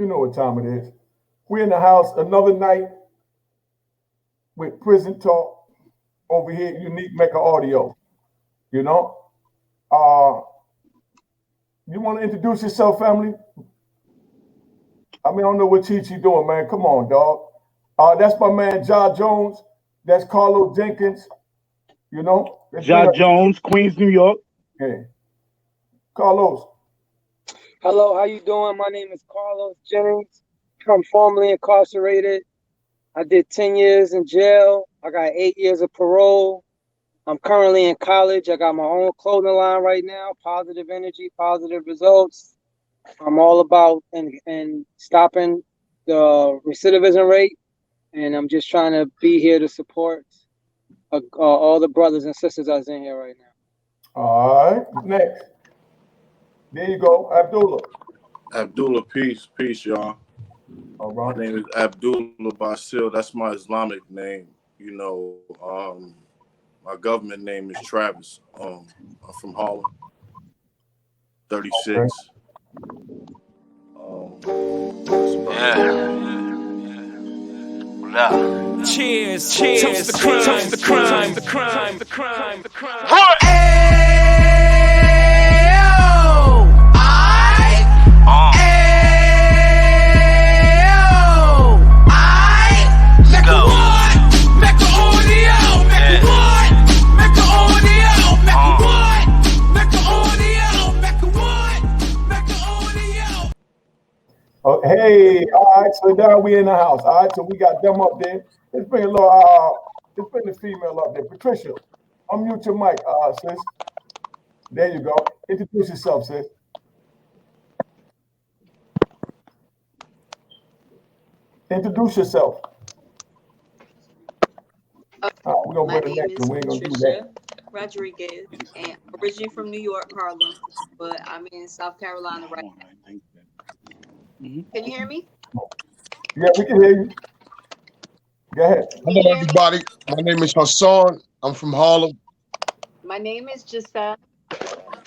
You know what time it is. We're in the house another night with Prison Talk over here, Unique Mecca Audio. You know, uh, you want to introduce yourself, family? I mean, I don't know what Chi doing, man. Come on, dog. That's my man, Ja Jones. That's Carlos Jenkins. You know, Ja Jones, Queens, New York. Yeah. Carlos. Hello, how you doing? My name is Carlos Jennings. I'm formerly incarcerated. I did 10 years in jail. I got 8 years of parole. I'm currently in college. I got my own clothing line right now. Positive energy, positive results. I'm all about and stopping the recidivism rate, and I'm just trying to be here to support all the brothers and sisters that's in here right now. All right, next. There you go, Abdullah. Abdullah, peace, y'all. All right. My name is Abdullah Basil. That's my Islamic name. You know, my government name is Travis. I'm from Harlem. 36. Cheers, toast the crime, toast the crime, the crime, the crime, the crime. What? Oh, hey, all right, so now we in the house. All right, so we got them up there. Let's bring a little, let's bring the female up there. Patricia, unmute your mic, sis. There you go. Introduce yourself, sis. Introduce yourself. We're gonna My go to the name next one. We ain't is gonna do that. Patricia Rodriguez, and originally from New York, Harlem, but I'm in South Carolina right now. Can you hear me? Yeah, we can hear you. Go ahead. Hello, everybody. My name is Hassan. I'm from Harlem. My name is Giselle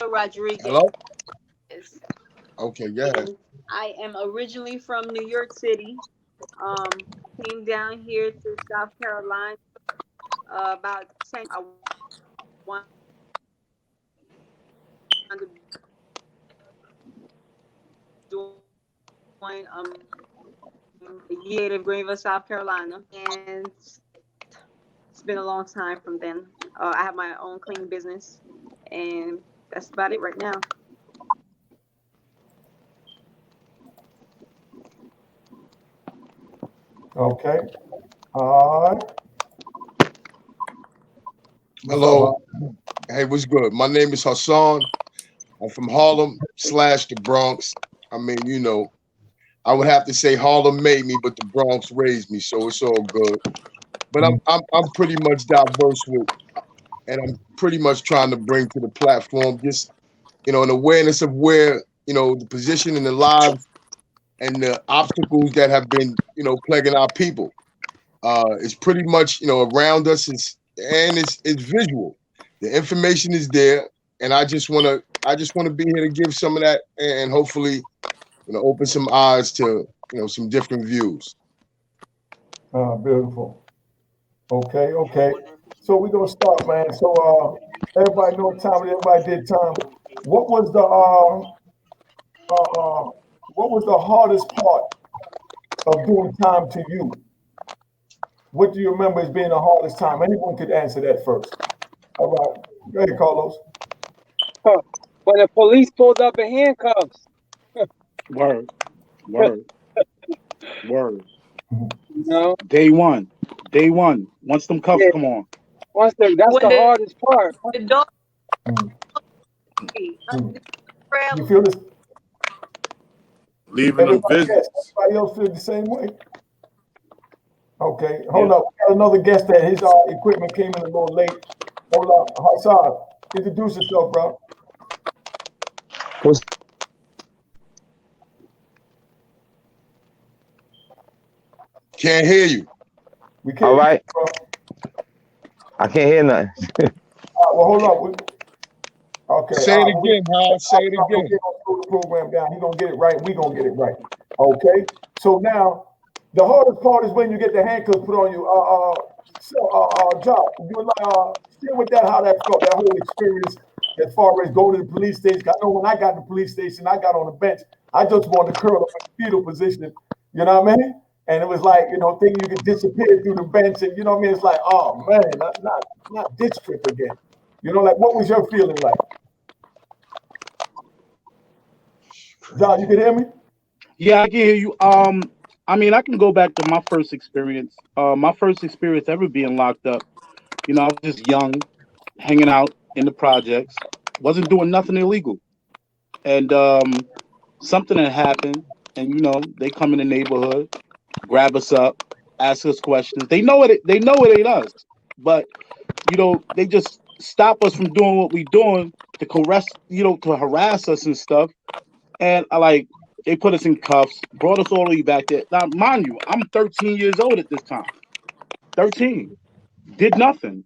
Rodriguez. Hello? Okay, go ahead. I am originally from New York City. Came down here to South Carolina about 10. I wanted to join a year in Greenville, South Carolina, and it's been a long time from then. I have my own cleaning business, and that's about it right now. Okay. All right. Hello. Hey, what's good? My name is Hassan. I'm from Harlem / the Bronx. I mean, you know, I would have to say Harlem made me, but the Bronx raised me, so it's all good. But I'm pretty much diverse with, and I'm pretty much trying to bring to the platform just, you know, an awareness of where, you know, the position in the lives and the obstacles that have been, you know, plaguing our people. It's pretty much, you know, around us. It's visual. The information is there, and I just want to be here to give some of that, and hopefully, you know, open some eyes to, you know, some different views. Beautiful. Okay. So we're gonna start, man. So everybody know time. Everybody did time. What was the hardest part of doing time to you? What do you remember as being the hardest time? Anyone could answer that first. All right. Go ahead, Carlos. When the police pulled up in handcuffs. Word. No. Day one. Once them cuffs come on. That's the hardest part. The dog. You feel this? Leaving them visits. Everybody else feel the same way? Okay, hold up. We got another guest that his equipment came in a little late. Hold up. Hassan, introduce yourself, bro. Can't hear you. We can't. All right. I can't hear nothing. Well, hold on. Okay. Say it again, Hal. Say it again. program down. He's gonna get it right. We gonna get it right. Okay. So now, the hardest part is when you get the handcuffs put on you. Job. You share with that how that felt, that whole experience as far as going to the police station. I know when I got to the police station, I got on the bench. I just wanted to curl up in the fetal position. You know what I mean? And it was like, thinking you could disappear through the bench, and you know what I mean? It's like, oh man, not this trip again. Like what was your feeling like? John, you can hear me? Yeah, I can hear you. I mean, I can go back to my first experience. My first experience ever being locked up. I was just young, hanging out in the projects, wasn't doing nothing illegal, and something had happened. And they come in the neighborhood, grab us up, ask us questions. They know it. They know it ain't us, but they just stop us from doing what we doing to harass us and stuff. And they put us in cuffs, brought us all the way back there. Now, mind you, I'm 13 years old at this time. 13. Did nothing.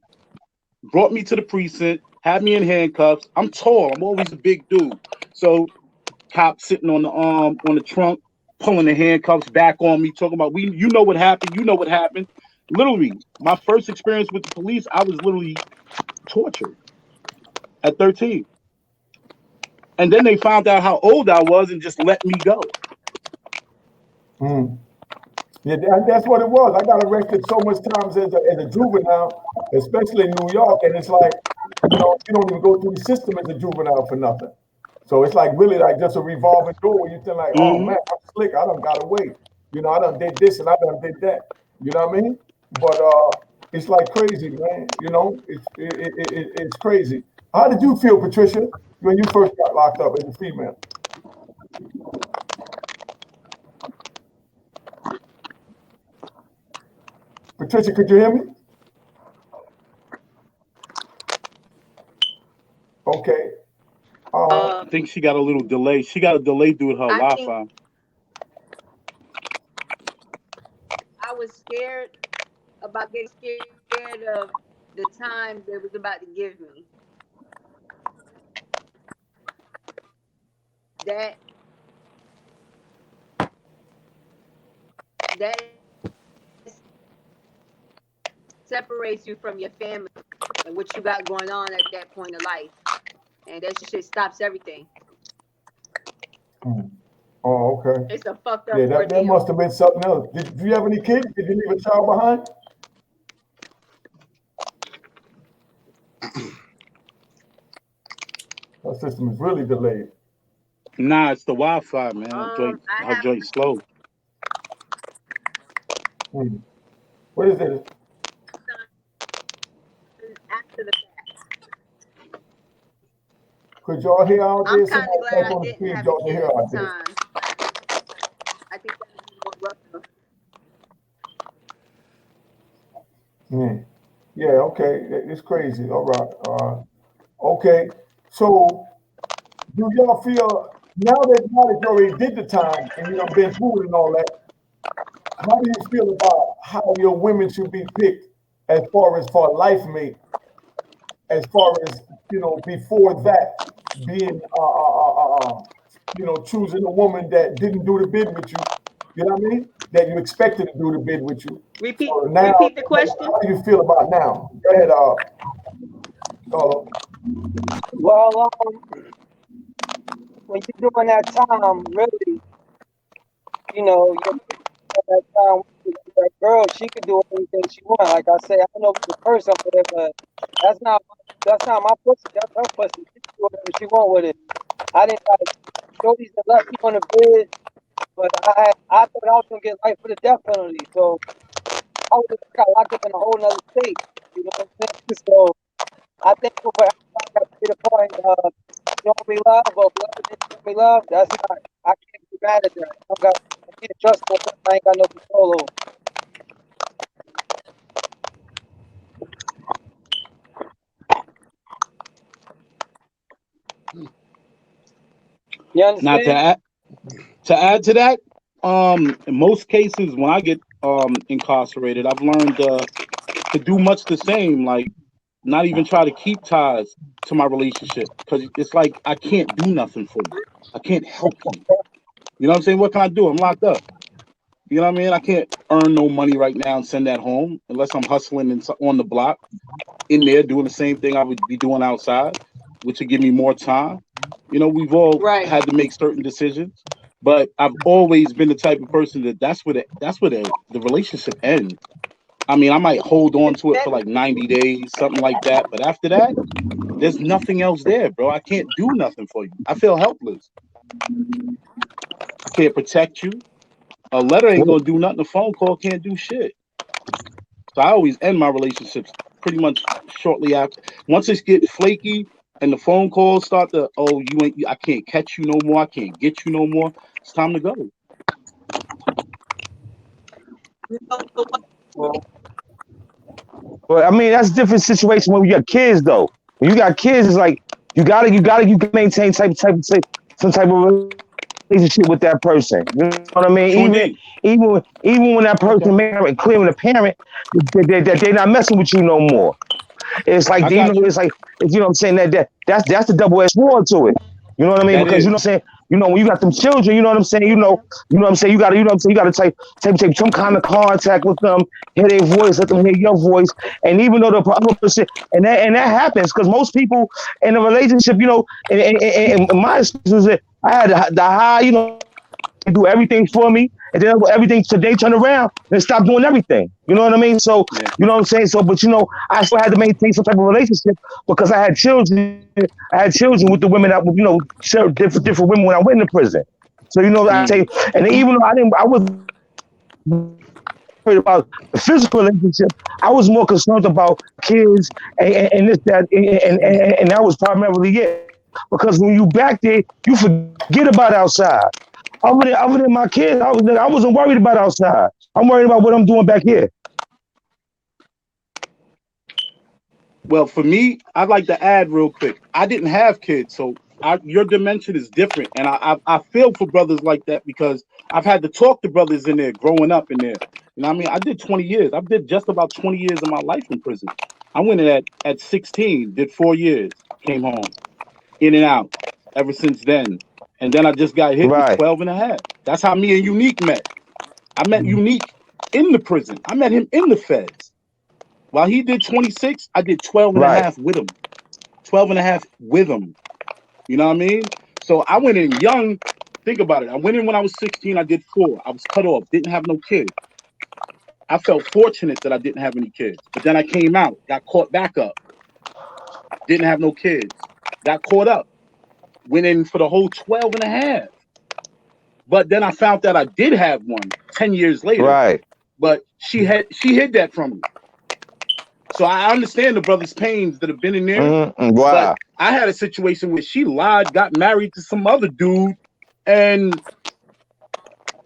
Brought me to the precinct, had me in handcuffs. I'm tall. I'm always a big dude. So cop sitting on the trunk, pulling the handcuffs back on me, talking about you know what happened, you know what happened. Literally, my first experience with the police, I was literally tortured at 13. And then they found out how old I was and just let me go. Yeah, that's what it was. I got arrested so much times as a juvenile, especially in New York, and it's like, you don't even go through the system as a juvenile for nothing. So it's like really like just a revolving door where you think like, oh man, I'm slick. I done got away. I done did this and I done did that. You know what I mean? But it's like crazy, man. It's crazy. How did you feel, Patricia, when you first got locked up as a female? Patricia, could you hear me? Okay. I think she got a little delay. She got a delay due to her Wi-Fi. I was scared about getting scared of the time they was about to give me. That separates you from your family and what you got going on at that point of life. And that shit stops everything. Oh, okay. It's a fucked up that must have been something else. Did you have any kids? Did you leave a child behind? That system is really delayed. Nah, it's the Wi-Fi, man. Her joint slow. What is it? After the fact. Could y'all hear out there? I'm kind of glad I didn't have a kid at the time. I think that would be more rougher. Yeah, okay. It's crazy. All right. Okay. So do y'all feel now that you already did the time and been through it and all that, how do you feel about how your women should be picked as far as for a life mate? As far as before that being choosing a woman that didn't do the bid with you, you know what I mean? That you expected to do the bid with you. Repeat the question. How do you feel about now? Go ahead, Carlo. Well, when you're doing that time, really, you're that time with that girl, she could do anything she wants. Like I say, I don't know if it's a person for it, but that's not my pussy. That's her pussy. She can do whatever she want with it. I didn't Jody's the left me on the bed, but I thought I was gonna get life for the death penalty. So I got locked up in a whole nother state. You know what I'm saying? So I think for everybody got to get a point showing me love or whoever didn't show me love, that's not, I can't be mad at that. I can't trust myself. I ain't got no control over. You understand? Now to add to that, in most cases when I get incarcerated, I've learned to do much the same. Like not even try to keep ties to my relationship because it's like I can't do nothing for you. I can't help you. You know what I'm saying? What can I do? I'm locked up. You know what I mean? I can't earn no money right now and send that home unless I'm hustling on the block in there doing the same thing I would be doing outside, which would give me more time. You know, we've all Right. had to make certain decisions, but I've always been the type of person that's where the relationship ends. I mean, I might hold on to it for like 90 days, something like that, but after that, there's nothing else there, bro. I can't do nothing for you. I feel helpless. I can't protect you. A letter ain't gonna do nothing. A phone call can't do shit. So I always end my relationships pretty much shortly after. Once it get flaky and the phone calls start to, oh, you ain't, I can't catch you no more. I can't get you no more. It's time to go. But I mean, that's a different situation when you got kids, though. When you got kids, it's like you can maintain some type of relationship with that person. You know what I mean? True indeed. Even when that Okay, person married, clear with a parent, that they're not messing with you no more. It's like I got you. it's like you know what I'm saying that's the double-edged sword to it. You know what I mean? That Because you know is. what I'm saying. When you got them children, you know what I'm saying. You know what I'm saying. You know what I'm saying. You got to take some kind of contact with them, hear their voice, let them hear your voice, and even though the other person and that happens because most people in a relationship, in my experience, I had the high, do everything for me, and then everything today turn around and stop doing everything. You know what I mean? So Yeah. you know what I'm saying. So, but I still had to maintain some type of relationship because I had children. I had children with the women that different women when I went into prison. So I say, Mm. and even though I was worried about the physical relationship, I was more concerned about kids and this that and that was primarily it. Because when you back there, you forget about outside. Other than my kids, I wasn't worried about outside. I'm worried about what I'm doing back here. Well, for me, I'd like to add real quick. I didn't have kids, so your dimension is different, and I feel for brothers like that because I've had to talk to brothers in there growing up in there. You know what I mean? I did 20 years. I did just about 20 years of my life in prison. I went in at 16, did 4 years, came home, in and out ever since then. And then I just got hit with Right, 12 and a half. That's how me and Unique met. I met Unique in the prison. I met him in the feds. While he did 26, I did 12 and a right, half with him. 12 and a half with him. You know what I mean? So I went in young. Think about it. I went in when I was 16. I did 4. I was cut off. Didn't have no kids. I felt fortunate that I didn't have any kids. But then I came out, got caught back up. Didn't have no kids. Got caught up. Went in for the whole 12 and a half. But then I found that I did have one 10 years later. right. But she hid that from me. So I understand the brother's pains that have been in there. But Wow. I had a situation where she lied, got married to some other dude, and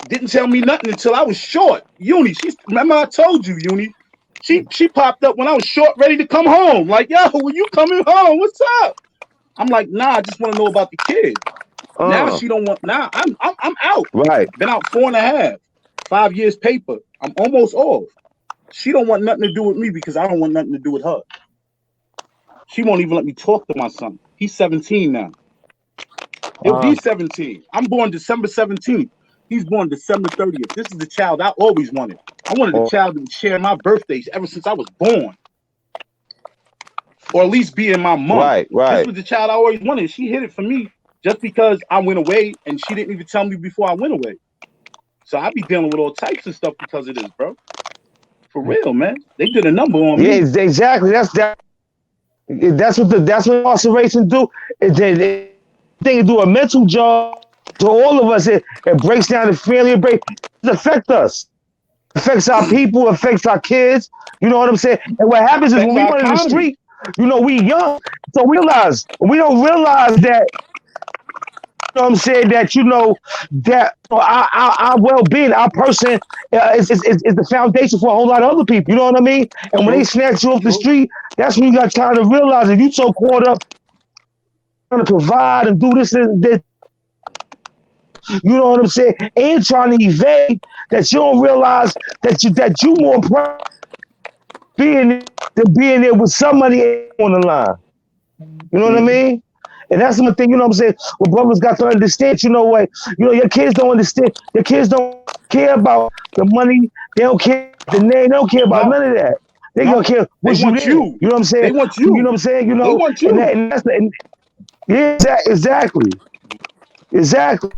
didn't tell me nothing until I was short. Remember I told you, Uni. She popped up when I was short, ready to come home. Like, yo, when you coming home? What's up? I'm like, nah, I just want to know about the kids. Now Uh, she don't want. Now I'm out. right. Been out 4.5, 5 years paper. I'm almost off. She don't want nothing to do with me because I don't want nothing to do with her. She won't even let me talk to my son. He's 17 now. He'll Uh, be 17. I'm born December 17th. He's born December 30th. This is the child I always wanted. I wanted a oh, child that would share my birthdays ever since I was born, or at least be in my month. right, This right. was the child I always wanted. She hid it from me just because I went away, and she didn't even tell me before I went away. So I be dealing with all types of stuff because of this, bro. For real, man. They did a number on Yeah, me. exactly. That's what incarceration do. They do a mental job to all of us. It breaks down the family. It affects us. Affects our people. Affects our kids. You know what I'm saying? And what happens is when Affects we our run in the economy. street, we young, so we don't realize that. You know what I'm saying? That that our well-being, our person is the foundation for a whole lot of other people. You know what I mean? And when they True. snatch you off the True. street, that's when you got time to realize that you so caught up trying to provide and do this and that. You know what I'm saying? And trying to evade that you don't realize that you more important being there with somebody on the line. You know what I mean? And that's the thing, you know what I'm saying? What brothers got to understand, you know what? You know, your kids don't understand. Your kids don't care about the money. They don't care the name. They don't care about No, none of that. They don't no. care They what's you want there. You you. know what I'm saying? They want You know you. what I'm saying? You They know, want and you. that's yeah, exactly. Exactly.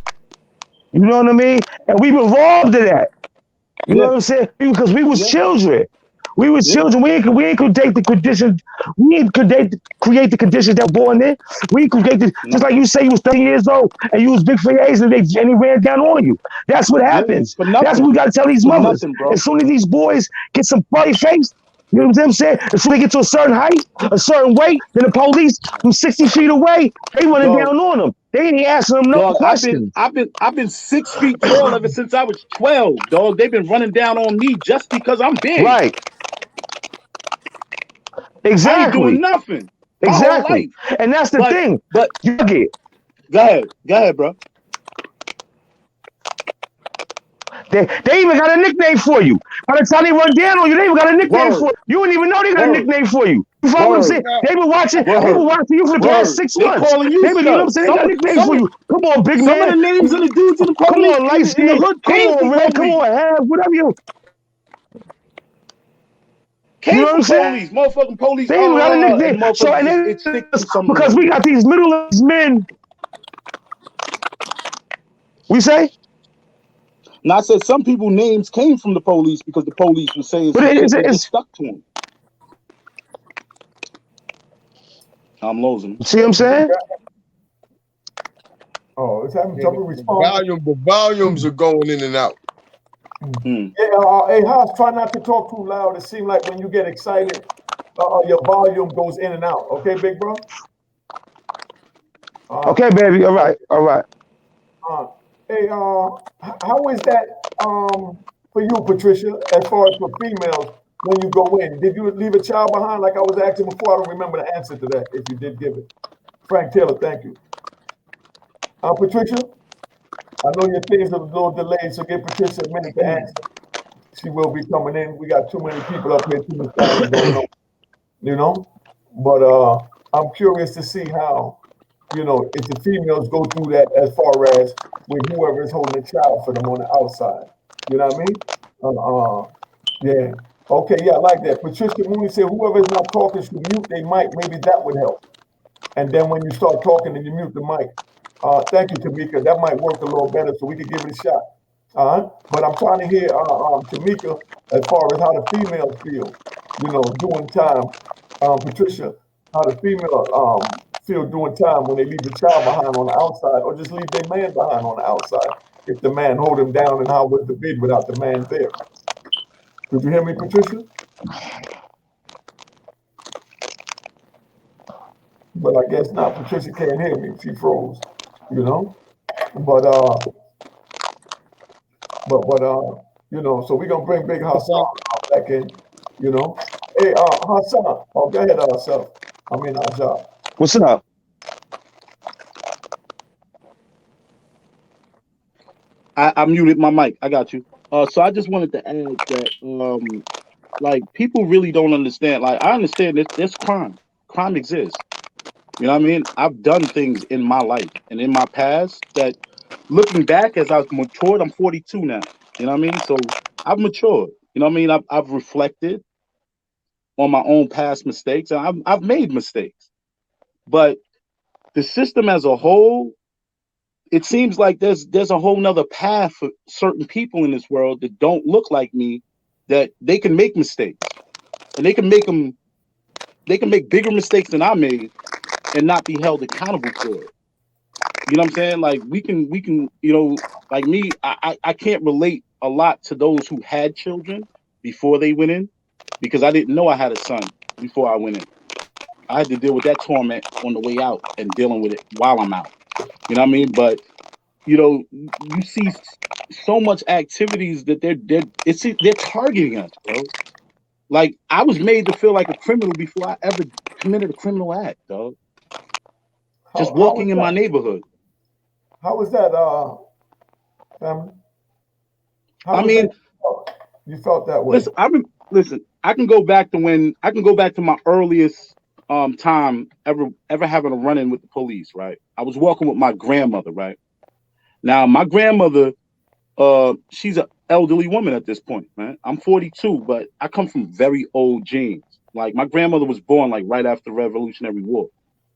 You know what I mean? And we've evolved to that. You know Yeah, what I'm saying? Because we was yeah, children. We was yeah. children. We ain't create the conditions. We ain't create the conditions that were born in. We create the, just No, like you say, you was 30 years old and you was big for your age and he ran down on you. That's what yeah. happens. For That's what nothing. we got to tell these For mothers. nothing, bro. As soon as these boys get some funny face, you know what I'm saying? As soon as they get to a certain height, a certain weight, then the police from 60 feet away, they running Dog, down on them. They ain't asking them no dog. questions. I've been 6 feet tall ever since I was 12. Dog, they've been running down on me just because I'm big. Right. I ain't doing Exactly. nothing my whole Exactly. life. And that's the But thing. but You get go ahead, bro. they even got a nickname for you. By the time they run down on you, they even got a nickname Word, for you. You wouldn't even know they got a word, nickname for you. You follow what I'm saying? word, Now, They've been word, watching you for the past word. 6 months. Calling you They've been, you know what I'm stuff. saying? They got a nickname for you. Come on, big Some of man. the names of the dudes in the Come police on, light in the skin. hood Come came on, from red. Come police. on, half, whatever you Came know what I'm from saying? police. Motherfucking police. They even got a And nickname. So motherfuckers and just it they stick to some of because them. we got these middle-aged men. We say, Now I said some people names came from the police because the police was saying but some shit. They just it's stuck to them. I'm losing see what I'm saying? Oh, it's having yeah, trouble responding. the volumes are going in and out. them. Yeah, hey, Haas, try not to talk too loud. It seems like when you get excited, your volume goes in and out. Okay, big bro? Uh, Okay, baby. All right. All right. uh, hey, how is that for you, Patricia, as far as for females when you go in? Did you leave a child behind like I was asking before? I don't remember the answer to that, if you did give it. Frank Taylor, thank you. Patricia, I know your things are a little delayed, so give Patricia a minute to answer. She will be coming in. We got too many people up here, too much time going on, you know? But I'm curious to see how, if the females go through that as far as with whoever is holding the child for them on the outside. You know what I mean? Yeah. Okay, yeah, I like that. Patricia Mooney said whoever is not talking should mute their mic. Maybe that would help. And then when you start talking and you mute the mic. Thank you, Tamika. That might work a little better so we could give it a shot. But I'm trying to hear Tamika as far as how the females feel, doing time. Patricia, how the female feel doing time when they leave the child behind on the outside or just leave their man behind on the outside if the man hold him down, and how was the bid without the man there? Did you hear me, Patricia? But I guess not. Patricia can't hear me. She froze, you know. But so we're gonna bring Big Hassan back in, you know. Hey, Hassan, go ahead, Self. I mean, Ajah. What's up? I muted my mic. I got you. So I just wanted to add that like people really don't understand. Like I understand this crime. Crime exists. You know what I mean? I've done things in my life and in my past that looking back as I've matured, I'm 42 now. You know what I mean? So I've matured. You know what I mean? I've reflected on my own past mistakes and I've made mistakes. But the system as a whole, it seems like there's a whole nother path for certain people in this world that don't look like me, that they can make mistakes and they can make bigger mistakes than I made and not be held accountable for it. You know what I'm saying? Like we can, like me, I can't relate a lot to those who had children before they went in because I didn't know I had a son before I went in. I had to deal with that torment on the way out and dealing with it while I'm out. You know what I mean? But you see so much activities that they're targeting us, bro. Like I was made to feel like a criminal before I ever committed a criminal act, dog. Just How is walking in my that? neighborhood. How is that, family? How I was that mean, you felt that way? listen, listen. I can go back to my earliest time ever having a run-in with the police, right? I was walking with my grandmother, right? Now my grandmother, she's an elderly woman at this point, man. I'm 42, but I come from very old genes. Like my grandmother was born like right after the Revolutionary War.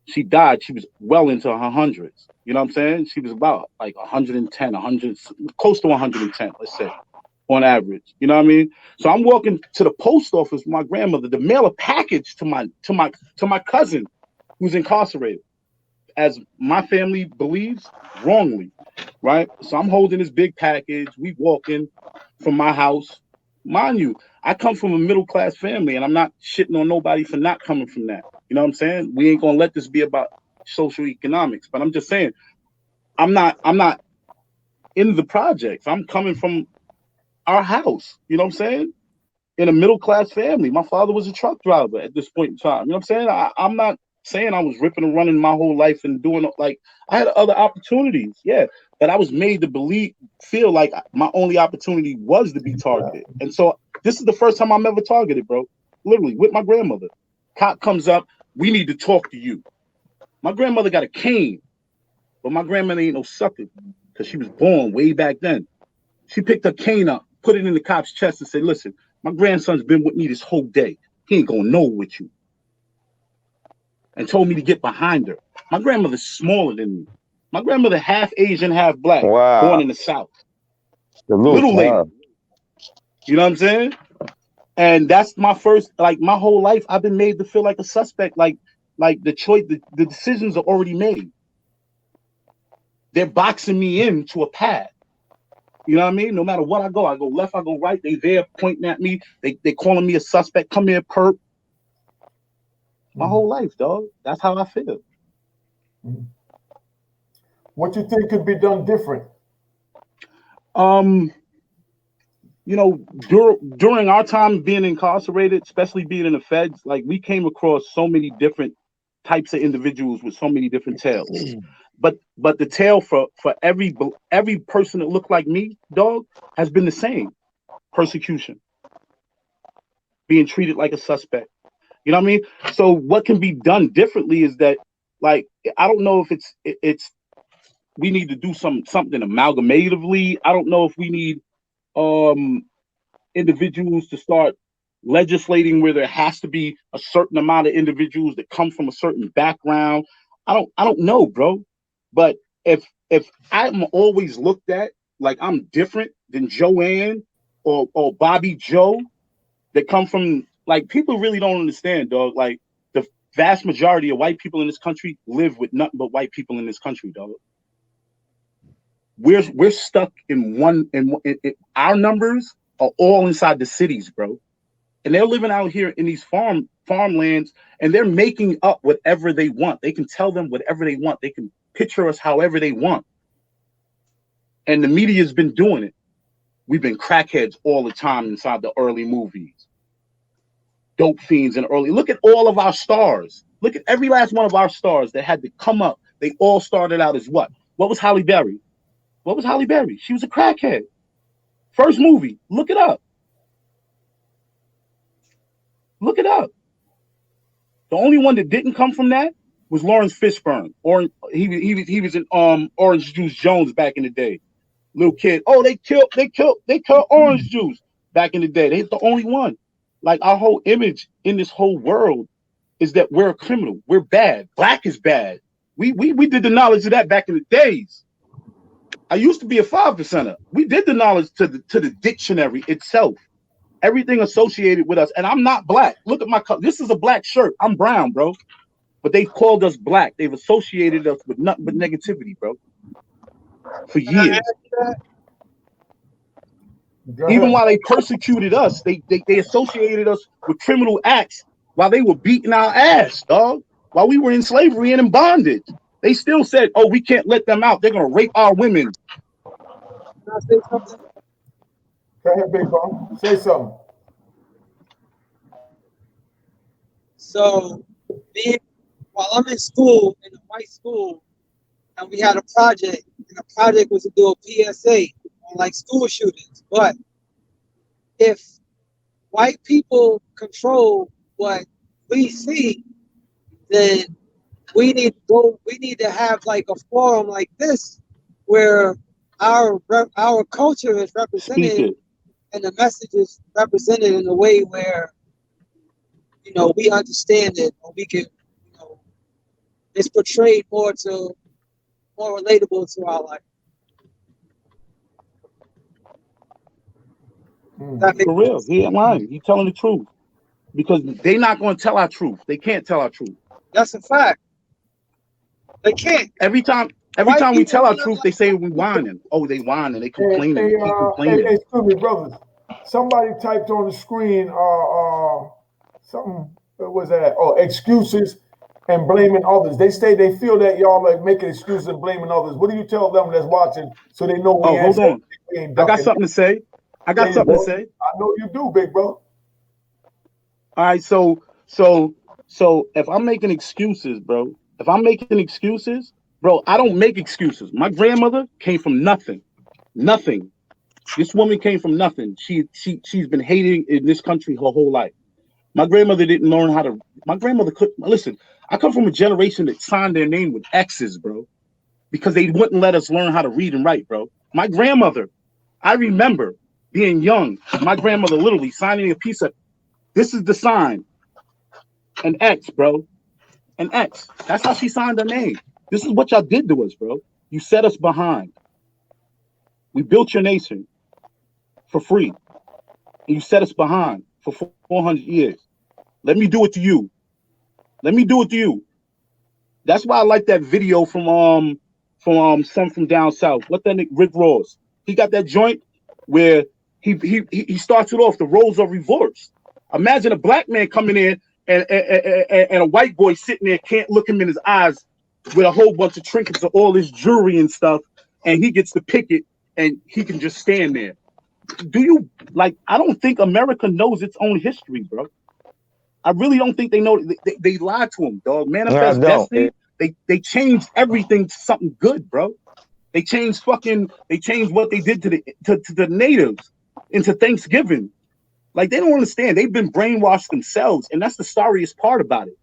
She died, she was well into her hundreds. You know what I'm saying? She was about like 110, 100, close to 110, let's say, on average. You know what I mean? So I'm walking to the post office with my grandmother to mail a package to my cousin who's incarcerated, as my family believes wrongly, right? So I'm holding this big package. We walking from my house. Mind you, I come from a middle class family, and I'm not shitting on nobody for not coming from that. You know what I'm saying? We ain't gonna let this be about social economics, but I'm just saying I'm not in the projects. I'm coming from our house. You know what I'm saying? In a middle class family. My father was a truck driver at this point in time. You know what I'm saying? I'm not saying I was ripping and running my whole life and doing like I had other opportunities, yeah, but I was made to feel like my only opportunity was to be targeted. And so this is the first time I'm ever targeted, bro. Literally with my grandmother. Cop comes up, we need to talk to you. My grandmother got a cane, but my grandmother ain't no sucker because she was born way back then. She picked her cane up, put it in the cop's chest, and said, "Listen, my grandson's been with me this whole day. He ain't gonna know with you." And told me to get behind her. My grandmother's smaller than me. My grandmother half Asian, half black, born Wow. in the South. Salute Little to lady. her. You know what I'm saying? And that's my first, like my whole life, I've been made to feel like a suspect. Like the choice, the decisions are already made. They're boxing me into a path. You know what I mean? No matter what I go left, I go right. They there pointing at me. They calling me a suspect. Come here, perp. My whole life, dog. That's how I feel. What you think could be done different? Um, during our time being incarcerated, especially being in the feds, like we came across so many different types of individuals with so many different tales. But the tale for every person that looked like me, dog, has been the same: persecution, being treated like a suspect. You know what I mean? So what can be done differently is that, like, I don't know if it's we need to do something amalgamatively. I don't know if we need um individuals to start legislating where there has to be a certain amount of individuals that come from a certain background. I don't know, bro. But if I'm always looked at like I'm different than Joanne or Bobby Joe that come from, like, people really don't understand, dog. Like the vast majority of white people in this country live with nothing but white people in this country, dog. We're stuck in our numbers are all inside the cities, bro. And they're living out here in these farmlands, and they're making up whatever they want. They can tell them whatever they want. They can picture us however they want. And the media's been doing it. We've been crackheads all the time inside the early movies. Dope fiends and early. Look at all of our stars. Look at every last one of our stars that had to come up. They all started out as what? What was Halle Berry? What was Halle Berry? She was a crackhead. First movie. Look it up. Look it up. The only one that didn't come from that was Lawrence Fishburne. Or he was in Orange Juice Jones back in the day. Little kid. Oh, they killed Orange Juice back in the day. They're the only one. Like, our whole image in this whole world is that we're a criminal. We're bad. Black is bad. We did the knowledge of that back in the days. I used to be a 5%er. We did the knowledge to the dictionary itself. Everything associated with us. And I'm not black. Look at my color. This is a black shirt. I'm brown, bro. But they've called us black. They've associated us with nothing but negativity, bro. For years. Even while they persecuted us, they associated us with criminal acts while they were beating our ass, dog. While we were in slavery and in bondage. They still said, oh, we can't let them out. They're going to rape our women. Can I say something? Go ahead, Big Bro. Say something. So, while I'm in school, in a white school, and we had a project, and the project was to do a PSA on like school shootings. But if white people control what we see, then we need to have like a forum like this where our culture is Speak represented it. and the message is represented in a way where we understand it, or we can, it's portrayed more relatable to our life. That makes For real. sense. He ain't lying. He telling the truth. Because they not going to tell our truth. They can't tell our truth. That's a fact. They can't. Every time White we people tell our want to truth, they say we whining. Oh, they whining. They complaining. They keep complaining. Excuse me, brothers. Somebody typed on the screen, something. What was that? Oh, excuses and blaming others. They feel that y'all are making excuses and blaming others. What do you tell them that's watching so they know we Oh, hold on. ain't I got ducking? something to say. There you go. I know you do, big bro. All right, so if I'm making excuses, bro, I don't make excuses. My grandmother came from nothing. Nothing. This woman came from nothing. She's been hating in this country her whole life. My grandmother didn't learn how to. My grandmother could listen. I come from a generation that signed their name with X's, bro, because they wouldn't let us learn how to read and write, bro. My grandmother, I remember being young. My grandmother literally signing a piece of. This is the sign, an X, bro, an X. That's how she signed her name. This is what y'all did to us, bro. You set us behind. We built your nation for free, and you set us behind for 400 years. Let me do it to you. Let me do it to you. That's why I like that video from some from down south. What that nigga Rick Ross? He got that joint where he starts it off. The roles are reversed. Imagine a black man coming in and a white boy sitting there can't look him in his eyes with a whole bunch of trinkets of all his jewelry and stuff, and he gets to pick it and he can just stand there. Do you like? I don't think America knows its own history, bro. I really don't think they know. They lied to him, dog. Manifest Destiny. They changed everything to something good, bro. They changed what they did to the natives into Thanksgiving. Like, they don't understand. They've been brainwashed themselves, and that's the sorriest part about it.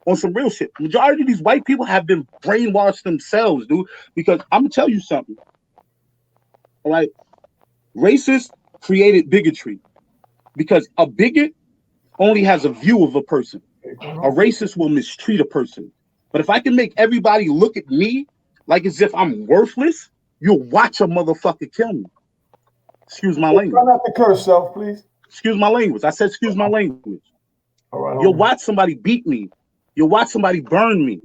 On some real shit, majority of these white people have been brainwashed themselves, dude. Because I'm gonna tell you something. All right, racists created bigotry because a bigot only has a view of a person. A racist will mistreat a person. But if I can make everybody look at me like as if I'm worthless, you'll watch a motherfucker kill me. Excuse my language. Try not to curse, self, please. Excuse my language. I said excuse my language. All right. You'll watch somebody beat me. You'll watch somebody burn me,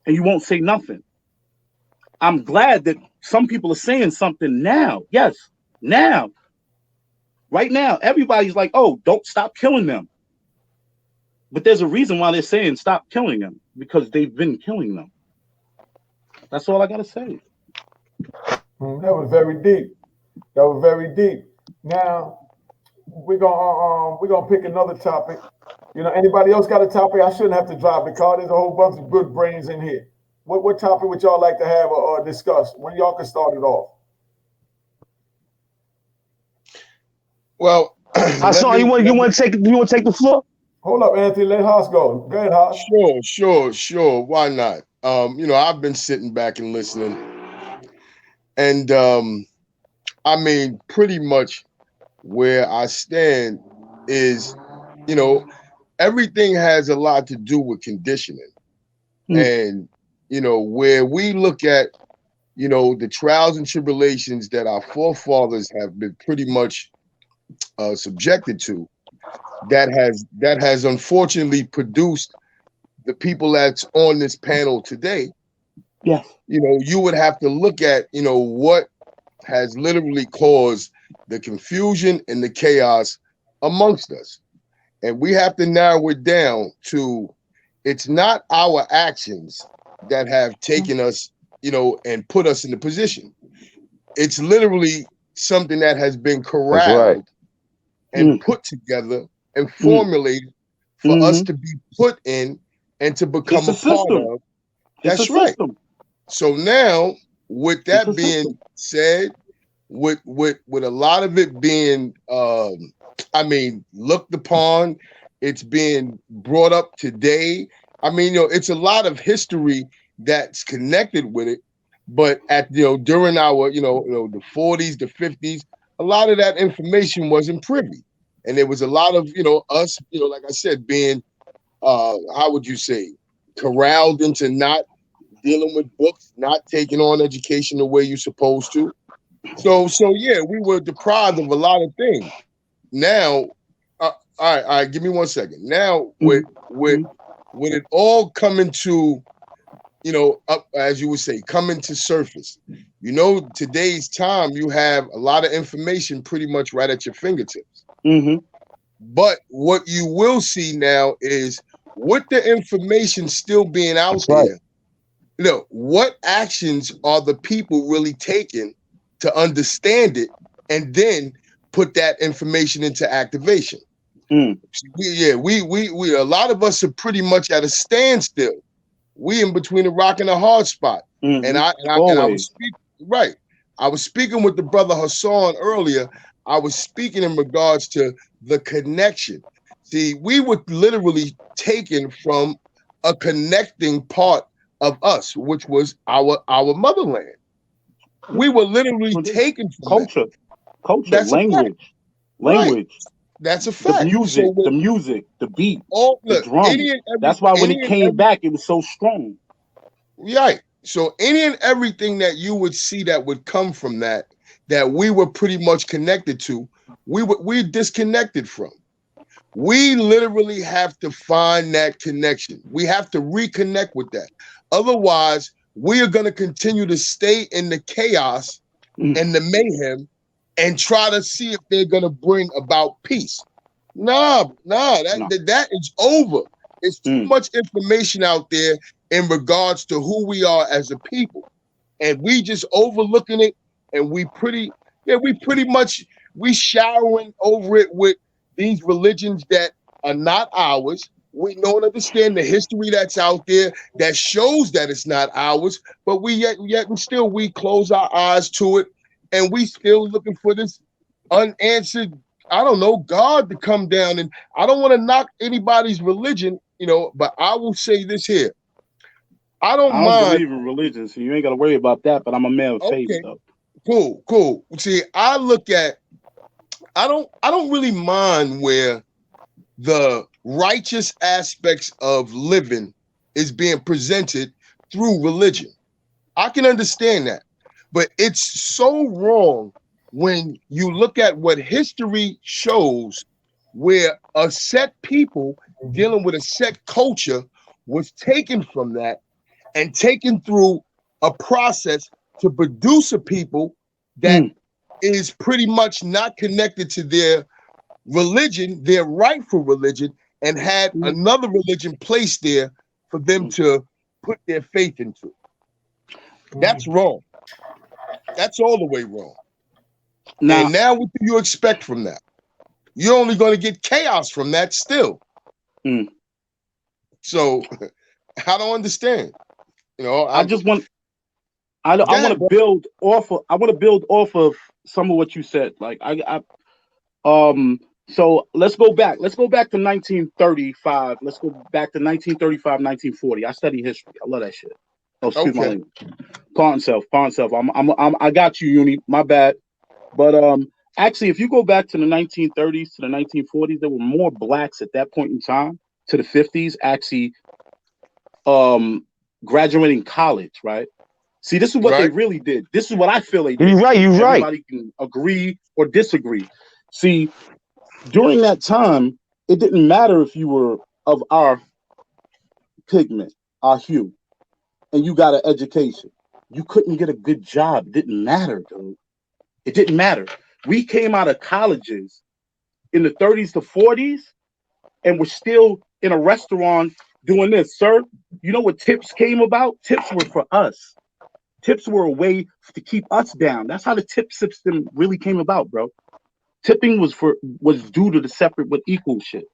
and you won't say nothing. I'm glad that some people are saying something now. Yes, now. Right now, everybody's like, oh, don't stop killing them. But there's a reason why they're saying stop killing them, because they've been killing them. That's all I gotta say. That was very deep. That was very deep. Now we're gonna pick another topic. Anybody else got a topic? I shouldn't have to drive the car. There's a whole bunch of good brains in here. What topic would y'all like to have or discuss? When y'all can start it off. Well, I saw you want to take the floor. Hold up, Anthony. Let Haas go. Go ahead, Haas. Sure. Why not? I've been sitting back and listening, and I mean, pretty much where I stand is, everything has a lot to do with conditioning, and where we look at, the trials and tribulations that our forefathers have been pretty much subjected to. That has unfortunately produced the people that's on this panel today. Yes. You would have to look at, what has literally caused the confusion and the chaos amongst us. And we have to narrow it down to, it's not our actions that have taken us, and put us in the position. It's literally something that has been corralled and put together and formulated for us to be put in and to become a part of. That's right. So now, with that being said, with a lot of it being I mean, looked upon. It's being brought up today. I mean, it's a lot of history that's connected with it. But at during our the 40s, the 50s, a lot of that information wasn't privy, and there was a lot of us like I said being how would you say corralled into not dealing with books, not taking on education the way you're supposed to. So yeah, we were deprived of a lot of things. Now, all right, give me 1 second. Now, with it all coming to, up as you would say, coming to surface. Today's time, you have a lot of information pretty much right at your fingertips. Mm-hmm. But what you will see now is with the information still being out That's right. there, what actions are the people really taking to understand it and then put that information into activation? We a lot of us are pretty much at a standstill. We in between a rock and a hard spot. Mm-hmm. And I was speaking right. I was speaking with the brother Hassan earlier. I was speaking in regards to the connection. See, we were literally taken from a connecting part of us, which was our motherland. We were literally taken from culture, That's language. Right. That's a fact. The music, the beat, the drum. That's why when it came back, it was so strong. Right. So any and everything that you would see that would come from that we were pretty much connected to, we're disconnected from. We literally have to find that connection. We have to reconnect with that. Otherwise, we are going to continue to stay in the chaos and the mayhem and try to see if they're going to bring about peace. That is over. It's too much information out there in regards to who we are as a people. And we just overlooking it, and we pretty much showering over it with these religions that are not ours. We don't understand the history that's out there that shows that it's not ours, but we yet and still we close our eyes to it, and we still looking for this unanswered, God to come down. And I don't want to knock anybody's religion, but I will say this here. I don't believe in religion, so you ain't got to worry about that, but I'm a man of faith, though. Cool. See, I don't really mind where the righteous aspects of living is being presented through religion. I can understand that, but it's so wrong when you look at what history shows, where a set people dealing with a set culture was taken from that and taken through a process to produce a people that is pretty much not connected to their religion, their rightful religion, and had another religion placed there for them to put their faith into. That's wrong. That's all the way wrong. And now what do you expect from that? You're only going to get chaos from that still. So I don't understand. I want to build off of some of what you said. Like so let's go back. Let's go back to 1935. Let's go back to 1935, 1940. I study history. I love that shit. Oh, excuse my language. Pardon self. I got you, Uni. My bad. But actually, if you go back to the 1930s to the 1940s, there were more blacks at that point in time to the 50s actually graduating college, right? See, this is what they really did. This is what I feel they did. You're right. Everybody can agree or disagree. See, during that time, it didn't matter if you were of our pigment, our hue, and you got an education. You couldn't get a good job. It didn't matter, dude. It didn't matter. We came out of colleges in the 30s to 40s, and we're still in a restaurant doing this, sir. You know what tips came about? Tips were for us. Tips were a way to keep us down. That's how the tip system really came about, bro. Tipping was due to the separate but equal shit.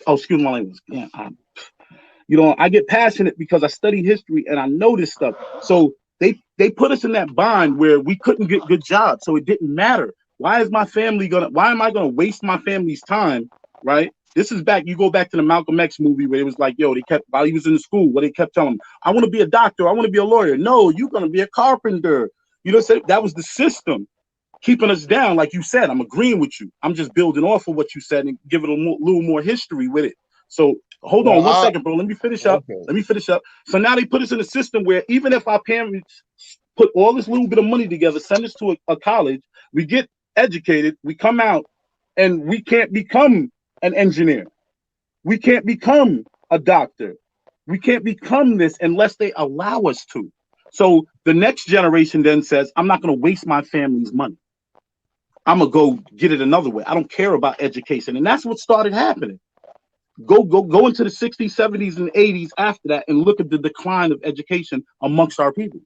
Oh, excuse my language. Yeah, I get passionate because I study history and I know this stuff. So they put us in that bind where we couldn't get good jobs. So it didn't matter. Why am I gonna waste my family's time, right? This is back, you go back to the Malcolm X movie where it was like, yo, while he was in school, what they kept telling him, I want to be a doctor, I want to be a lawyer. No, you're gonna be a carpenter. You know, so that was the system keeping us down. Like you said, I'm agreeing with you. I'm just building off of what you said and give it a little more history with it. So hold on one second, bro. Let me finish up. So now they put us in a system where even if our parents put all this little bit of money together, send us to a college, we get educated, we come out, and we can't become an engineer. We can't become a doctor. We can't become this unless they allow us to. So the next generation then says, I'm not going to waste my family's money. I'm going to go get it another way. I don't care about education. And that's what started happening. Go into the 60s, 70s, and 80s after that and look at the decline of education amongst our people.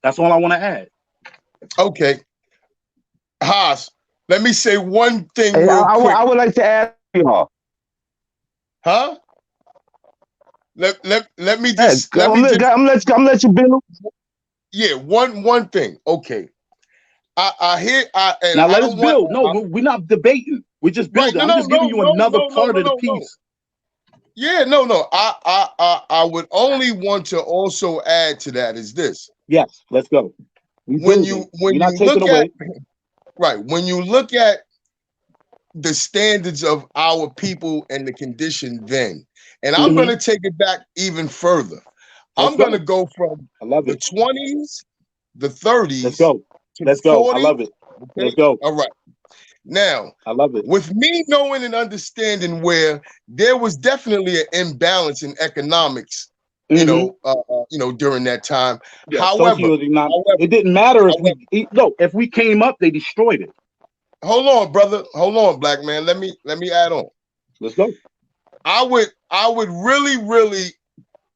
That's all I want to add. Okay. Haas, let me say one thing Hey, real quick. I would like to ask y'all. Huh? Let me Hey, just I'm gonna let you build. Yeah, one thing. Okay. I hear and now let I us build. We're not debating. We're just building. I'm just giving you another part of the piece. Yeah, no. I would only want to also add to that is this. Yes, let's go. When you look at right, when you look at the standards of our people and the condition then, and I'm going to take it back even further. I'm going to go from the 20s, the 30s. Let's go. Let's go. I love it. Okay? Let's go. All right. Now, I love it. With me knowing and understanding where there was definitely an imbalance in economics, you know, during that time. Yeah, however, it didn't matter if we came up, they destroyed it. Hold on, brother. Hold on, black man. Let me add on. Let's go. I would really,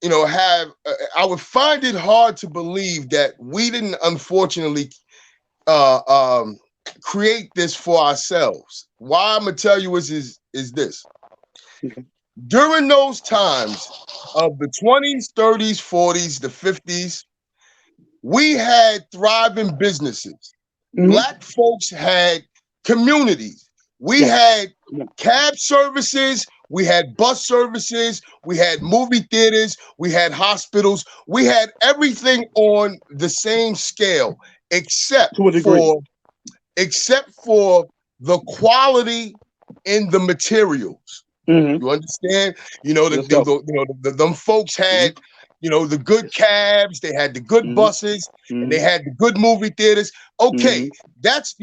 you know, I would find it hard to believe that we didn't unfortunately create this for ourselves. Why I'm gonna tell you is this. Okay. During those times of the 20s, 30s, 40s, the 50s, we had thriving businesses. Black folks had communities. We had cab services, we had bus services, we had movie theaters, we had hospitals, we had everything on the same scale, except for the quality in the materials. You understand? You know, them folks had, you know, the good cabs, they had the good buses, and they had the good movie theaters. Okay, that's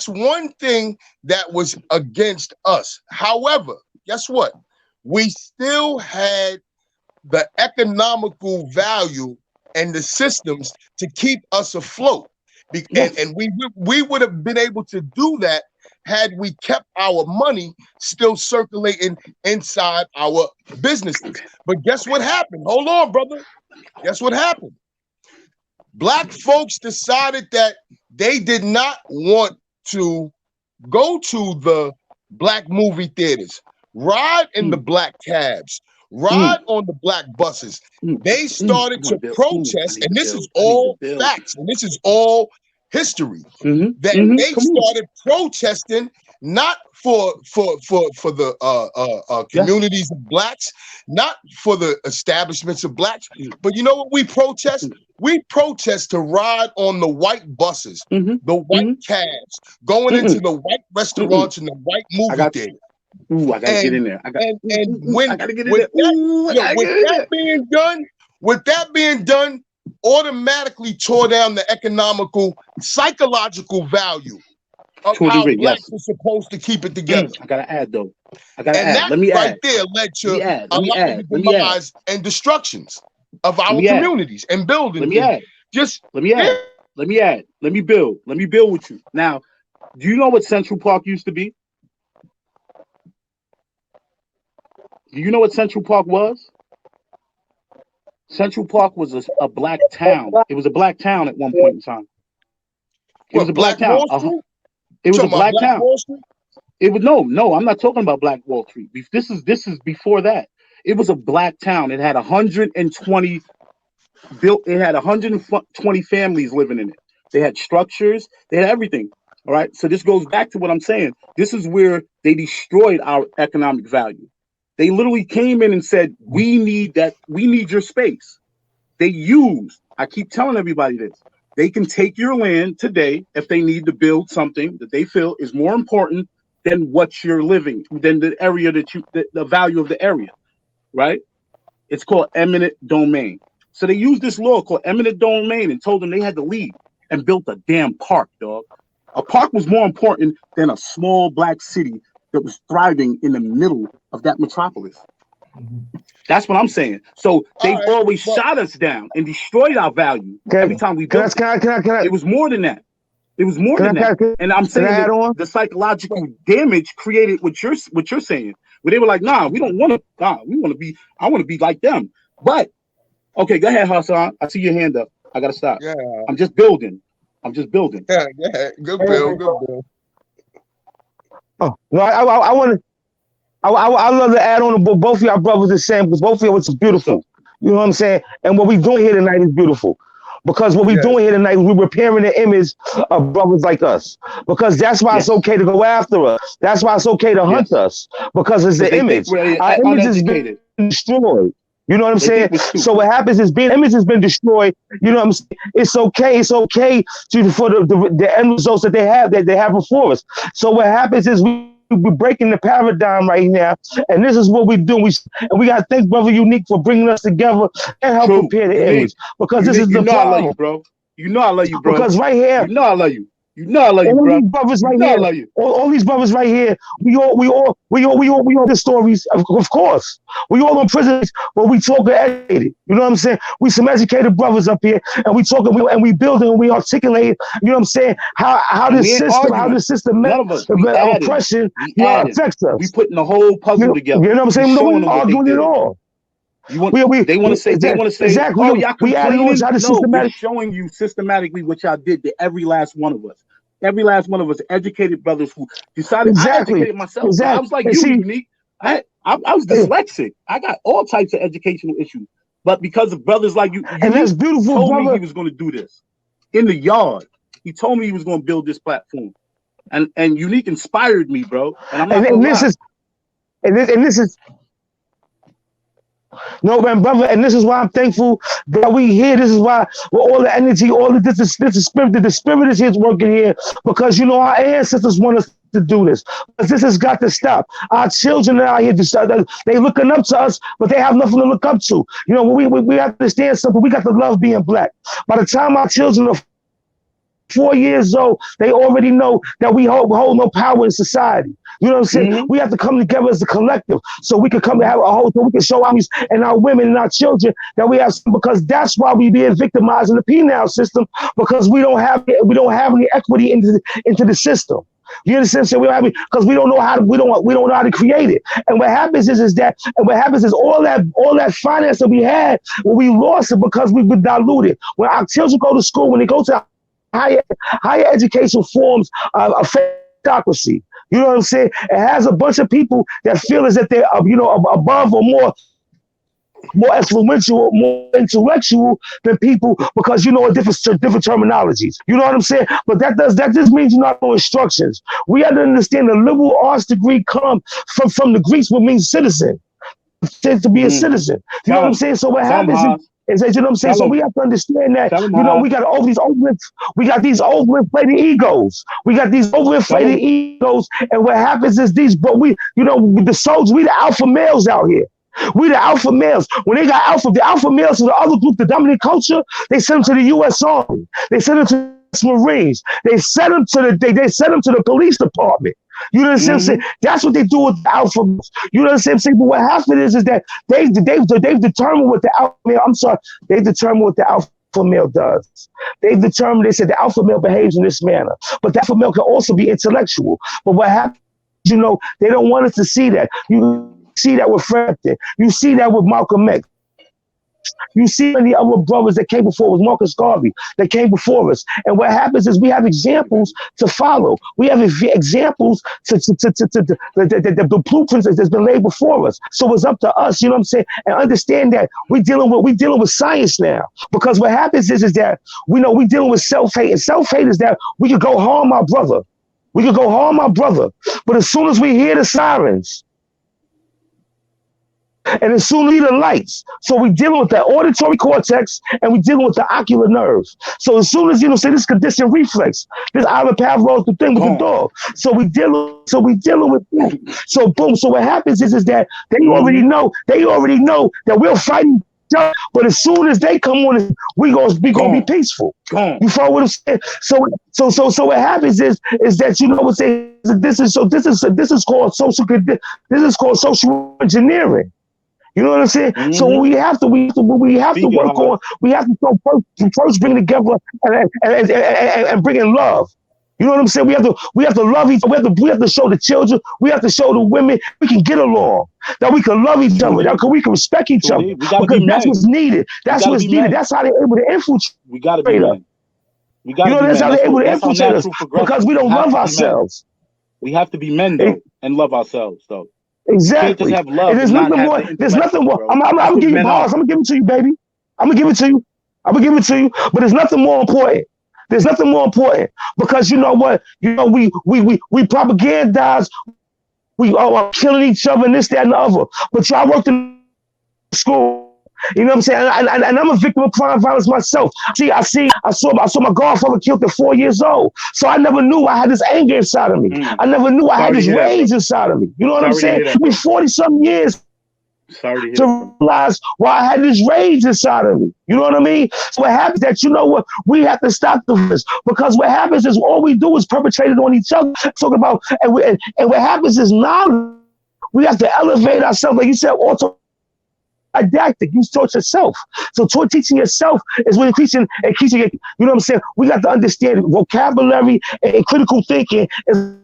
one thing that was against us. However, guess what? We still had the economical value and the systems to keep us afloat. And we would have been able to do that had we kept our money still circulating inside our businesses. But guess what happened? Hold on, brother. Guess what happened? Black folks decided that they did not want to go to the black movie theaters, ride in the black cabs, ride on the black buses. They started to protest, and this is all facts, and this is all history. That they started protesting not for the communities of blacks, not for the establishments of blacks, but you know what we protest? We protest to ride on the white buses, the white cabs, going into the white restaurants and the white movie theaters. I gotta get in there. With that being done, automatically tore down the economical, psychological value of how blacks are supposed to keep it together. I gotta add though. Let me add. There led to a lot of the demise and destructions of our communities and buildings. Let me add. Let me build with you. Now, do you know what Central Park used to be? Do you know what Central Park was? Central Park was a black town. It was a black town at one point in time. It was a black town. It was a black town. It was no. I'm not talking about Black Wall Street. This is before that. It was a black town. It had 120 built. It had 120 families living in it. They had structures. They had everything. All right. So this goes back to what I'm saying. This is where they destroyed our economic value. They literally came in and said, we need that. We need your space. They used, I keep telling everybody this. They can take your land today if they need to build something that they feel is more important than what you're living, than the area the value of the area, right? It's called eminent domain. So they used this law called eminent domain and told them they had to leave and built a damn park, dog. A park was more important than a small black city that was thriving in the middle of that metropolis. That's what I'm saying. So they've always shot us down and destroyed our value every time we built it. It was more than that. It was more than that. And I'm saying that the psychological damage created what you're saying. Where they were like, nah, we don't want to, I want to be like them. But okay, go ahead, Hassan. I see your hand up. I gotta stop. Yeah. I'm just building. Yeah, good bill. Oh, no, I want to. I love to add on to both of y'all brothers and Sam, because both of y'all, it's beautiful. You know what I'm saying? And what we doing here tonight is beautiful. Because what we doing here tonight, we're repairing the image of brothers like us. Because that's why it's okay to go after us. That's why it's okay to hunt us. Because it's the image. Our image has been destroyed. You know what I'm saying? So what happens is image has been destroyed. You know what I'm saying? It's okay. It's okay for the end results that they have before us. So what happens is we're breaking the paradigm right now, and this is what we do. We got to thank Brother Unique for bringing us together and help prepare the image, because this is the problem. I love you, bro. You know I love you, bro. Because right here, you know I love you. You know I love you, bro. These brothers right here, all these brothers right here, we all the stories. Of course, we all in prison, but we talk educated. You know what I'm saying? We some educated brothers up here, and we talk and we build and we articulate. You know what I'm saying? How the system oppression affects us. We putting the whole puzzle together. You know what I'm saying? No one's arguing at all. They want to say, exactly. Oh, y'all complaining? No, we're showing you systematically what y'all did to every last one of us. Every last one of us, educated brothers who decided. I educated myself. I was like Unique. I was dyslexic. I got all types of educational issues, but because of brothers like you, and that's beautiful. Told me he was going to do this in the yard. He told me he was going to build this platform, and Unique inspired me, bro. And I'm not this is. No, man, brother, and this is why I'm thankful that we here. This is why all the energy, all the this spirit, the spirit is here working here, because you know our ancestors want us to do this. But this has got to stop. Our children are out here they looking up to us, but they have nothing to look up to. You know, we have to understand something. We got to love being black. By the time our children are 4 years old, they already know that we hold no power in society. You know what I'm saying? Mm-hmm. We have to come together as a collective so we can come to have so we can show our and our women and our children that we have, because that's why we being victimized in the penal system, because we don't have any equity into the system. You understand? So we don't have because we don't know how to create it. And what happens is all that finance that we had, we lost it because we've been diluted. When our children go to school, when they go to higher education forms a factocracy. You know what I'm saying? It has a bunch of people that feel as if they're above or more influential, more intellectual than people, because different terminologies. You know what I'm saying? But that just means you not know instructions. We have to understand the liberal arts degree come from the Greeks, what means citizen, to be a citizen. You know what I'm saying? So what happens is that, you know what I'm saying? So we have to understand that, we got all these overinflated egos. We got these overinflated egos, and what happens is the soldiers, we the alpha males out here. We the alpha males. When they got the alpha males to the other group, the dominant culture, they send them to the U.S. Army. They send them to the Marines. They send them to the police department. You know what I'm saying? That's what they do with the alpha males. You know what I'm saying? But what happens is that they've determined what the alpha male. They've determined what the alpha male does. They said the alpha male behaves in this manner, but the alpha male can also be intellectual. But what happens? They don't want us to see that. You see that with Frampton. You see that with Malcolm X. You see many other brothers that came before us, Marcus Garvey, that came before us. And what happens is we have examples to follow. We have examples to the blueprints that's been laid before us. So it's up to us, you know what I'm saying? And understand that we're dealing with science now. Because what happens is that we know we're dealing with self-hate. And self-hate is that we could go harm our brother. We could go harm our brother. But as soon as we hear the sirens, and as soon as we hear the lights, so we dealing with that auditory cortex and we dealing with the ocular nerve. So as soon as say this conditioned reflex, this Ivan Pavlov's the thing with the dog. So we dealing with that. So boom. So what happens is that they already know that we'll fight each other. But as soon as they come on, we gonna be peaceful. You follow what I'm saying? So what happens is that what they this is called social engineering. You know what I'm saying? Mm-hmm. So we have to work on. We have to first bring together and bring in love. You know what I'm saying? We have to love each other. We have to show the children. We have to show the women we can get along. That we can love each other. That we can respect each other. Because that's what's needed. That's what's needed. That's how they're able to infiltrate. We gotta be men. That's how they're able to infiltrate us because we don't love ourselves. We have to be men though and love ourselves though. Exactly. Just have love and there's nothing more. There's nothing more. I'm gonna give you pause. I'm gonna give it to you, baby. I'm gonna give it to you. But there's nothing more important. There's nothing more important because you know what? We propagandize. We are killing each other and this, that, and the other. But I worked in school. You know what I'm saying? And I'm a victim of crime violence myself. I saw my godfather killed at 4 years old. So I never knew I had this anger inside of me. I never knew I had this rage inside of me. You know what I'm saying? It took me 40-something years to realize why I had this rage inside of me. You know what I mean? So what happens that, we have to stop this because what happens is all we do is perpetrate it on each other. Talking about, and what happens is now we have to elevate ourselves. Like you said, didactic. You taught yourself. So teaching yourself is when teaching it. You know what I'm saying? We got to understand vocabulary and critical thinking is,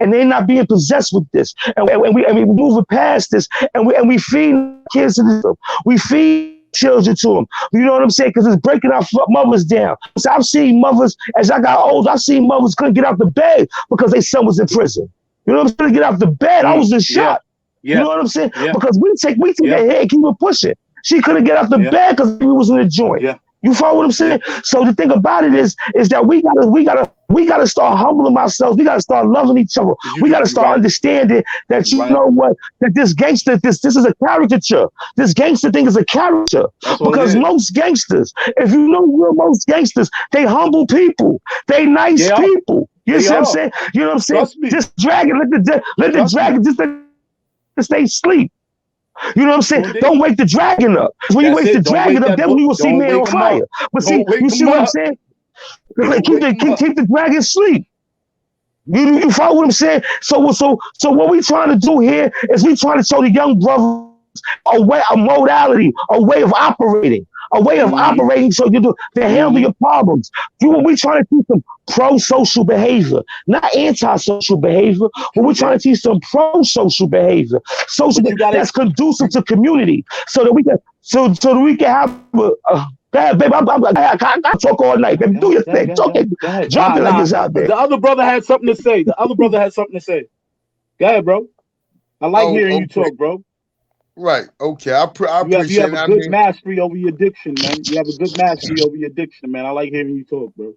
and they're not being possessed with this. And we move past this, and we feed kids to this. We feed children to them. You know what I'm saying? Because it's breaking our mothers down. So I've seen mothers, as I got older, I've seen mothers couldn't get out the bed because their son was in prison. You know what I'm saying? Get out the bed. I was in shock. Yeah. You know what I'm saying? Yeah. Because we take their head, keep it pushing. She couldn't get out the bed because we was in the joint. Yeah. You follow what I'm saying? Yeah. So the thing about it is that we gotta start humbling ourselves. We gotta start loving each other. We gotta start understanding that that this gangster, this is a caricature. This gangster thing is a caricature. Because most gangsters, if you know most gangsters, they humble people. They nice people. You see what I'm saying? You know what I'm saying? Just drag it, let the dragon just stay asleep. You know what I'm saying? Don't wake the dragon up. When you wake the dragon up, then you will see man on fire. But see, you see what I'm saying? Keep the dragon asleep. You follow what I'm saying? So what we trying to do here is we trying to show the young brothers a modality, a way of operating. So you do to handle your problems. We trying to teach them pro-social behavior, not anti-social behavior, but we're trying to teach them pro-social behavior, that's conducive to community, so that we can have baby, I talk all night. Baby, do your thing. Drop it like it's out there. The other brother had something to say. Go ahead, bro. I like hearing you talk, bro. Right. Okay. I appreciate you have a good mastery over your addiction, man. You have a good mastery over your addiction, man. I like hearing you talk, bro.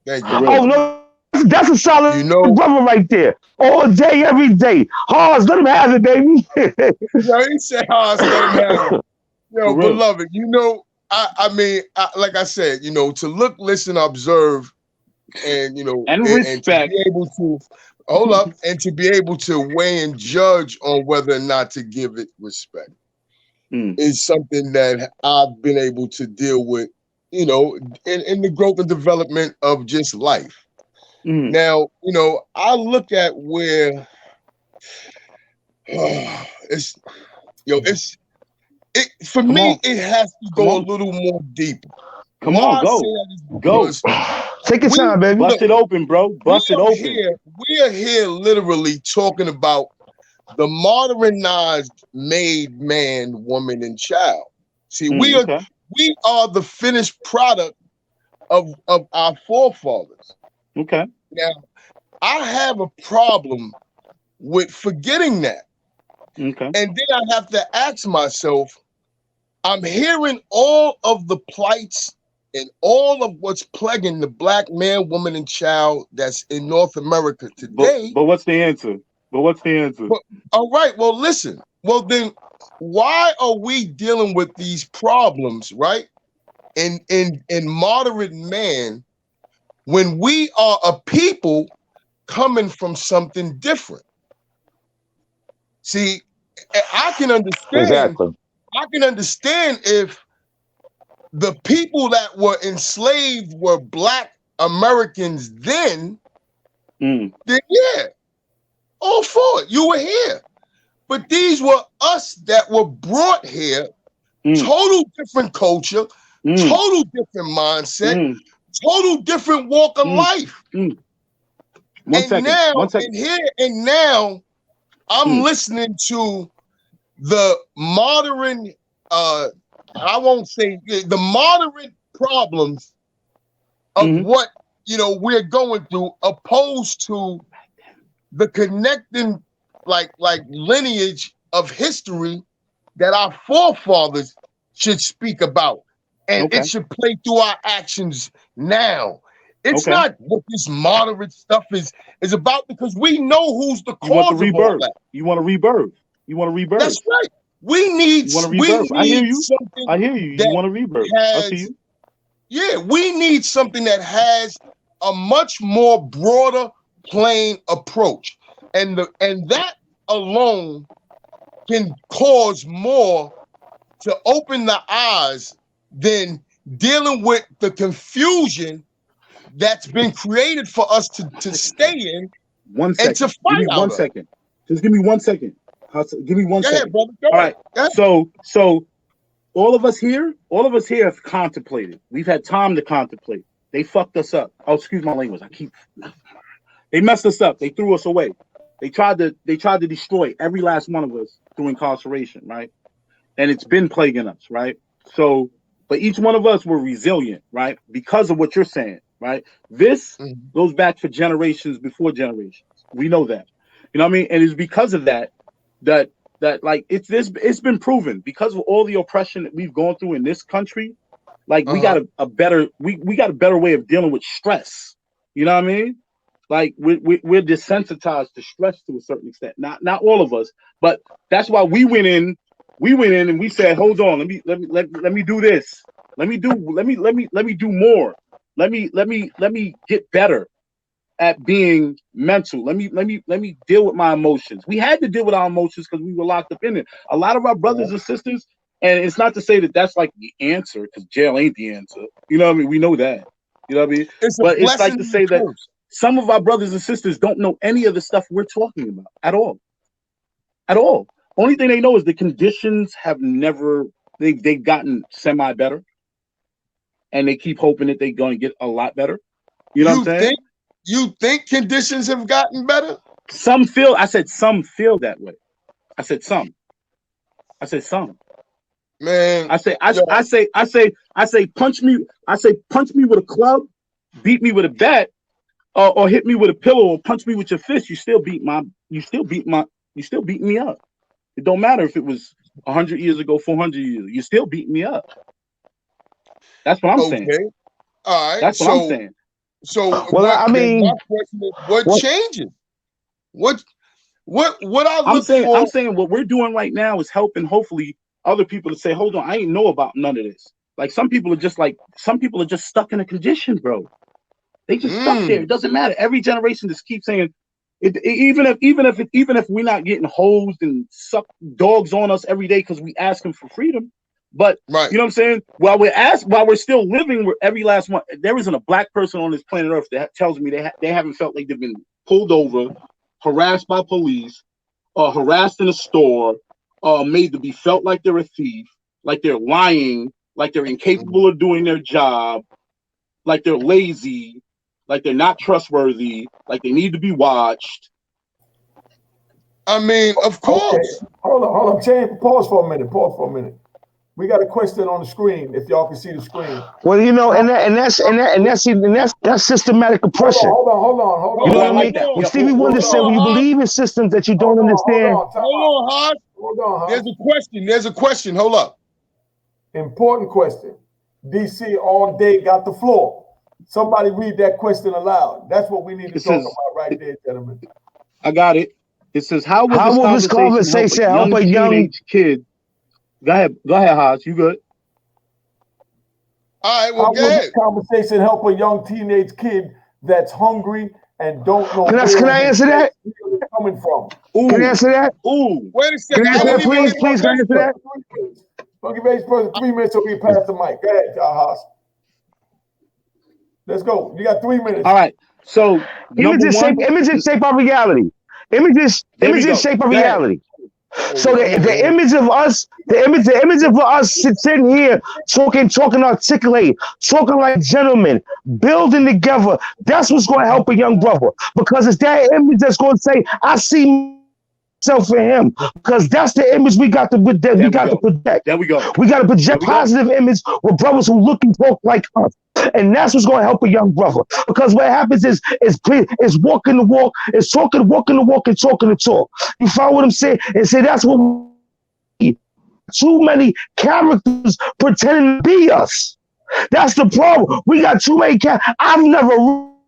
Thank you. Oh, no. That's a solid brother right there. All day, every day. Hars, let him have it, baby. He said Hars, let him have it. Yo, beloved, I mean, like I said, to look, listen, observe, and, and respect. And to be able to, hold up, and to be able to weigh and judge on whether or not to give it respect is something that I've been able to deal with, in the growth and development of just life. Now, I look at where for me, it has to go a little more deeper. Come on, go. Take your time, baby. Bust it open, bro. Bust it open. We are here literally talking about the modernized made man, woman, and child. See, we are the finished product of our forefathers. Okay. Now, I have a problem with forgetting that. Okay. And then I have to ask myself, I'm hearing all of the plights and all of what's plaguing the black man, woman, and child that's in North America today. But what's the answer? All right, well, listen. Well, then why are we dealing with these problems, right? In moderate man, when we are a people coming from something different. See, I can understand. Exactly. I can understand if the people that were enslaved were black Americans then yeah, all for it. You were here. But these were us that were brought here, total different culture, total different mindset, total different walk of life. One second. Now I'm listening to the modern I won't say the moderate problems of what we're going through, opposed to the connecting like lineage of history that our forefathers should speak about, and it should play through our actions now. It's not what this moderate stuff is about, because we know who's the cause of all that. You want to rebirth. That's right. We need something. I hear you. You want to rebirth. I see you. Yeah, we need something that has a much more broader plain approach. And that alone can cause more to open the eyes than dealing with the confusion that's been created for us to stay in. 1 second. And to fight. Give me 1 second. Just give me 1 second. Give me 1 second. Ahead, brother. Go all ahead. right. So all of us here have contemplated. We've had time to contemplate. They fucked us up. Oh, excuse my language. They messed us up. They threw us away. They tried to destroy every last one of us through incarceration, right? And it's been plaguing us, right? So, but each one of us were resilient, right? Because of what you're saying, right? This goes back for generations before generations. We know that. You know what I mean? And it's because of that like it's been proven, because of all the oppression that we've gone through in this country. Like we got a better way of dealing with stress. You know what I mean? Like we're desensitized to stress to a certain extent. Not all of us, but that's why we went in and we said, hold on, let me do this. Let me do more. Let me get better at being mental. Let me deal with my emotions. We had to deal with our emotions because we were locked up in it. A lot of our brothers and sisters, and it's not to say that that's like the answer, because jail ain't the answer. You know what I mean? We know that. You know what I mean? But it's like to say that some of our brothers and sisters don't know any of the stuff we're talking about at all. At all. Only thing they know is the conditions have they've gotten semi better, and they keep hoping that they're going to get a lot better. You know what I'm saying? You think conditions have gotten better? Some feel that way. I said some. Man, I say punch me with a club, beat me with a bat, or hit me with a pillow, or punch me with your fist. You still beat me up. It don't matter if it was 100 years ago, 400 years ago. You still beat me up. That's what I'm saying. All right. That's what I'm saying. So, well, my question is, what changes? What I'm saying what we're doing right now is helping, hopefully, other people to say, hold on, I ain't know about none of this. Like some people are just stuck in a condition, bro. They just stuck there. It doesn't matter. Every generation just keeps saying it, even if we're not getting hosed and suck dogs on us every day because we ask them for freedom. But you know what I'm saying? While we're still living, every last one, there isn't a black person on this planet Earth that tells me they haven't felt like they've been pulled over, harassed by police, harassed in a store, made to be felt like they're a thief, like they're lying, like they're incapable of doing their job, like they're lazy, like they're not trustworthy, like they need to be watched. I mean, of course. Okay. Hold on. Pause for a minute. We got a question on the screen. If y'all can see the screen. Well, you know, that's systematic oppression. Hold on. You know what I mean? When Stevie Wonder said, "When you believe in systems that you don't understand." Hold on. There's a question. Hold up. Important question. DC all day got the floor. Somebody read that question aloud. That's what we need to It talk says, about right there, gentlemen. I got it. It says, how How will will this this conversation help a young teenage kid? Go ahead, Haas. You good? All right, How well, go will ahead. this conversation help a young teenage kid that's hungry and don't know Can I where answer that? it's coming from? Can I Ooh, answer that? ooh. Wait a Can second. I I answer didn't that, even please? get my Please, can I answer that? Monkey Base person, 3 minutes so we pass the mic. Go ahead, Haas. Let's go. You got 3 minutes. All right. So number one, Images shape our reality. Images there we go. shape our Go ahead. reality. So Hold on. the image of us, the image of us sitting here talking articulate, talking like gentlemen, building together. That's what's going to help a young brother, because it's that image that's going to say, "I see myself in him," because that's the image we got to There we go. project. There we go. We got to project There we go. positive image with brothers who look and talk like us. And that's what's going to help a young brother. Because what happens is walking the walk, is walking the walk and talking the talk. You follow what I'm saying? And say that's what we need. Too many characters pretending to be us. That's the problem. We got too many characters. I've never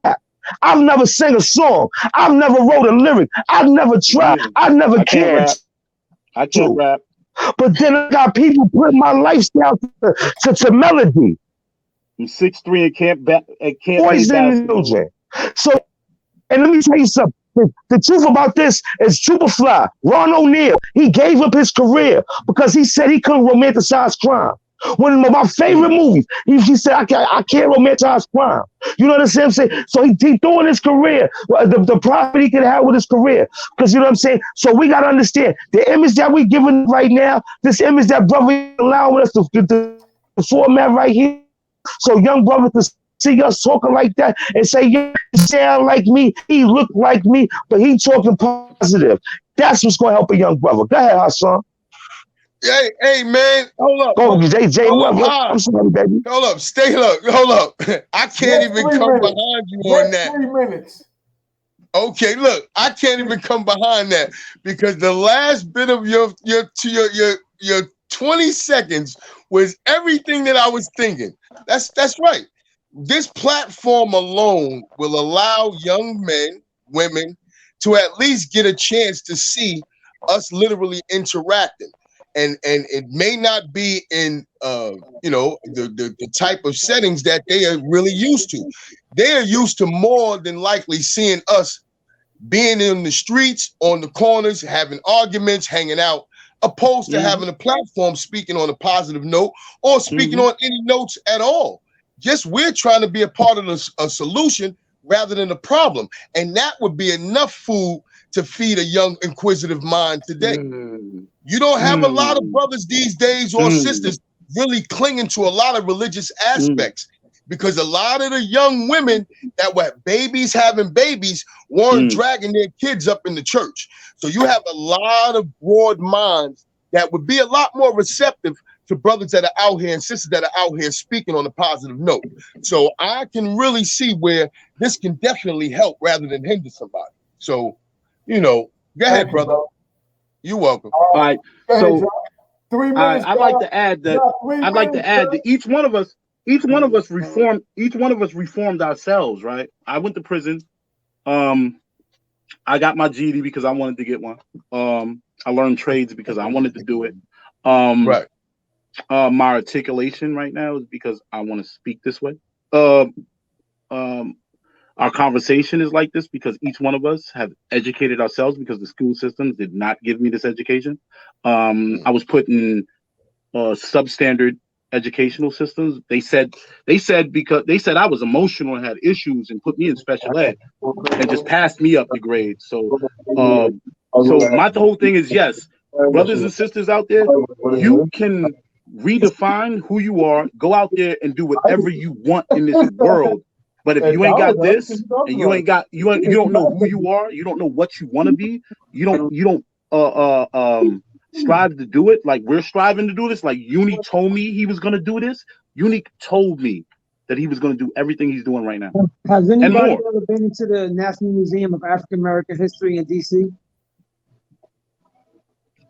rapped. I've never sang a song. I've never wrote a lyric. I've never tried. I've never I can't cared rap. I can't rap. But then I got people putting my lifestyle to melody. I'm 6'3" and can't play Poison basketball. children. So, and let me tell you something. The truth about this is Superfly, Ron O'Neal, he gave up his career because he said he couldn't romanticize crime. One of my favorite movies, he said, I can't romanticize crime. You know what I'm saying? So he threw in his career, the profit he could have with his career. Because you know what I'm saying? So we got to understand, the image that we giving right now, this image that brother allowing us to format right here, so young brother to see us talking like that and say, yeah, he sound like me, he look like me, but he talking positive. That's what's going to help a young brother. Go ahead, Hassan. Hey, man, hold up. Go, JJ, Hold whoever. up, I'm sorry, baby. Hold up, hold up. I can't even come behind you on that. 3 minutes. Okay, look, I can't even come behind that because the last bit of your 20 seconds was everything that I was thinking. That's right. This platform alone will allow young men, women to at least get a chance to see us literally interacting. And it may not be in the type of settings that they are really used to. They are used to more than likely seeing us being in the streets, on the corners, having arguments, hanging out, opposed to having a platform speaking on a positive note or speaking on any notes at all. Just we're trying to be a part of a solution rather than a problem. And that would be enough food to feed a young, inquisitive mind today. You don't have a lot of brothers these days or sisters really clinging to a lot of religious aspects because a lot of the young women that were babies having babies weren't dragging their kids up in the church. So you have a lot of broad minds that would be a lot more receptive to brothers that are out here and sisters that are out here speaking on a positive note. So I can really see where this can definitely help rather than hinder somebody. So, go ahead, brother. You're welcome. All right. So 3 minutes. I'd like to add that each one of us reformed ourselves, right? I went to prison. I got my GED because I wanted to get one. I learned trades because I wanted to do it. Right. My articulation right now is because I want to speak this way. Our conversation is like this because each one of us have educated ourselves because the school systems did not give me this education. I was put in substandard educational systems. They said I was emotional and had issues and put me in special ed and just passed me up the grade. So my whole thing is, yes, brothers and sisters out there, you can redefine who you are, go out there and do whatever you want in this world. But if you ain't got this and you don't know who you are, you don't know what you want to be, you don't strive to do it like we're striving to do this. Like Uni told me he was gonna do this. Uni told me that he was gonna do everything he's doing right now. Has anybody ever been into the National Museum of African American History in DC?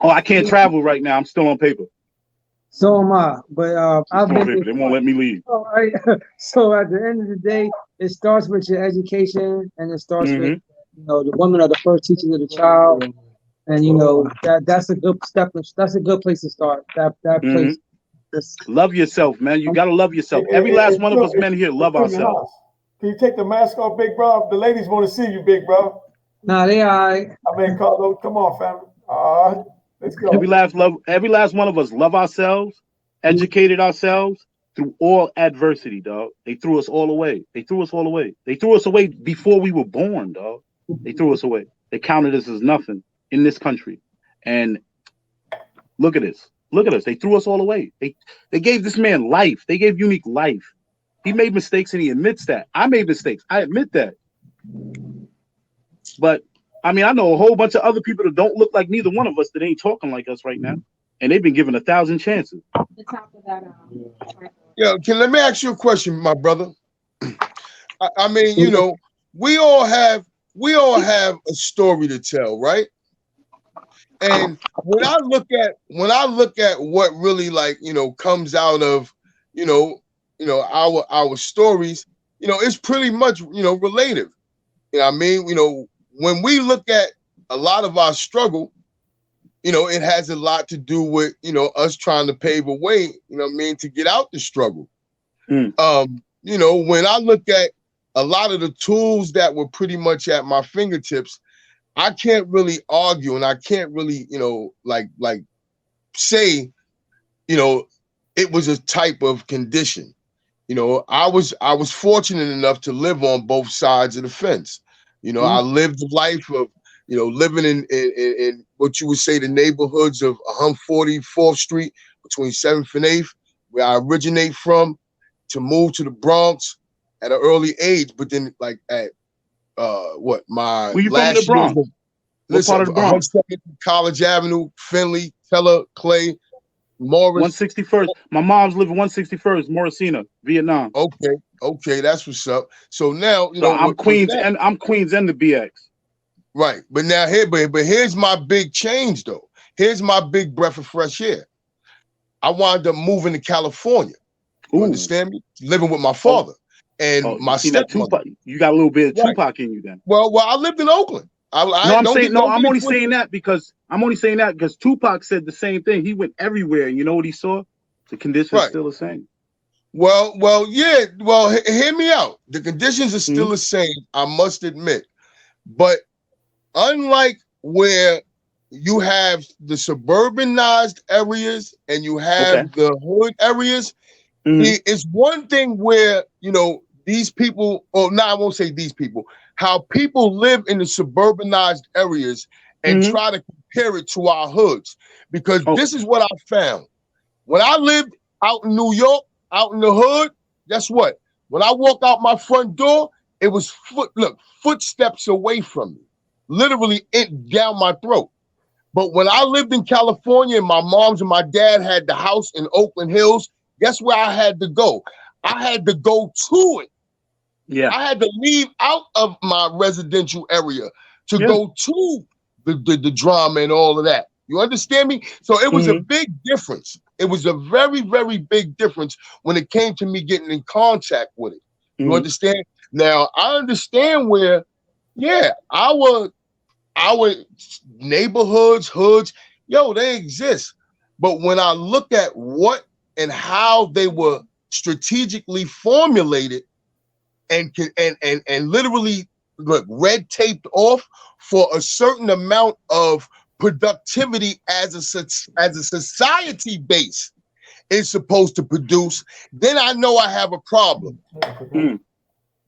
Oh, I can't travel right now. I'm still on paper. So am I. But I've Come on, been baby. there. They won't let me leave. All right. So at the end of the day, it starts with your education, and it starts with the women are the first teachers of the child, and that's a good step. That's a good place to start. That place. Love yourself, man. You gotta love yourself. Every last one of us men here love ourselves. Can you take the mask off, big bro? The ladies want to see you, big bro. Nah, they all right. I mean, Carlos, come on, family. All right, let's go. Every last one of us love ourselves, educated ourselves through all adversity, dog. They threw us all away. They threw us away before we were born, dog. They threw us away. They counted us as nothing in this country. And look at this. Look at us. They threw us all away. They gave this man life. They gave Unique life. He made mistakes and he admits that. I made mistakes. I admit that. But I mean, I know a whole bunch of other people that don't look like neither one of us that ain't talking like us right now. And they've been given 1,000 chances. Yeah, let me ask you a question, my brother. I mean, we all have a story to tell, right? And when I look at what really comes out of our stories, it's pretty much relative. You know what I mean? When we look at a lot of our struggle, it has a lot to do with us trying to pave a way, to get out the struggle. When I look at a lot of the tools that were pretty much at my fingertips, I can't really argue and I can't really, say, it was a type of condition. I was fortunate enough to live on both sides of the fence. I lived the life of, living in what you would say the neighborhoods of 144th Street between 7th and 8th, where I originate from, to move to the Bronx at an early age. But then at my Where you last from in the Bronx? What part of the Bronx? College Avenue, Finley, Teller, Clay, Morris. 161st. My mom's living 161st, Morrisina, Vietnam. Okay, that's what's up. So now I'm Queens and the BX. Right, but now but here's my big change though. Here's my big breath of fresh air. I wound up moving to California. You understand me? Living with my father and my stepmother. You got a little bit of Tupac in you then. Well, I lived in Oakland. I'm only saying that because Tupac said the same thing. He went everywhere, and you know what he saw? The conditions still the same. Well, yeah. Well, hear me out. The conditions are still the same, I must admit. But unlike where you have the suburbanized areas and you have the hood areas, it's one thing where, these people, I won't say these people, how people live in the suburbanized areas and try to compare it to our hoods. Because this is what I found. When I lived out in New York, out in the hood, guess what? When I walk out my front door, it was footsteps away from me, literally down my throat. But when I lived in California and my moms and my dad had the house in Oakland Hills, guess where I had to go? I had to go to it. Yeah, I had to leave out of my residential area to go to the drama and all of that. You understand me? So it was a big difference. It was a very, very big difference when it came to me getting in contact with it. You understand? Now I understand where, our neighborhoods, hoods, they exist. But when I look at what and how they were strategically formulated and literally red taped off for a certain amount of productivity as a society base is supposed to produce, then I know I have a problem.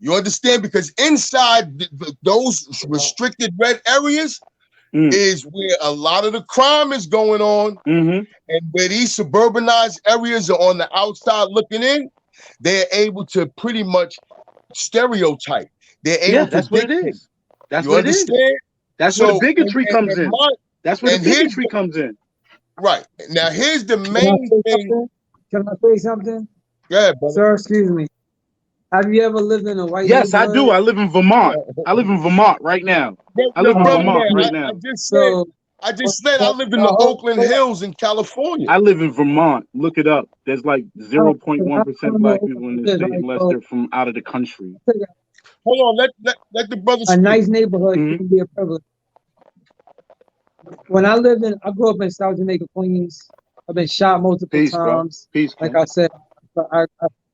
You understand? Because inside those restricted red areas is where a lot of the crime is going on, and where these suburbanized areas are on the outside looking in, they're able to pretty much stereotype. They're able to that's what it is. That's what it is. That's where the bigotry comes in. That's where the bigotry comes in. Right. Now, here's the main thing. Can I say something? Yeah, brother. Sir, excuse me. Have you ever lived in a white Yes, I do. I live in Vermont. I live in Vermont right now. I live in Vermont right now. I just said, I just said I live in the Oakland Hills in California. I live in Vermont. Look it up. There's like 0.1% black people in this state unless they're from out of the country. Hold on, let the brother speak. A nice neighborhood can be a privilege. When I grew up in South Jamaica, Queens. I've been shot multiple times. Peace, like I said, I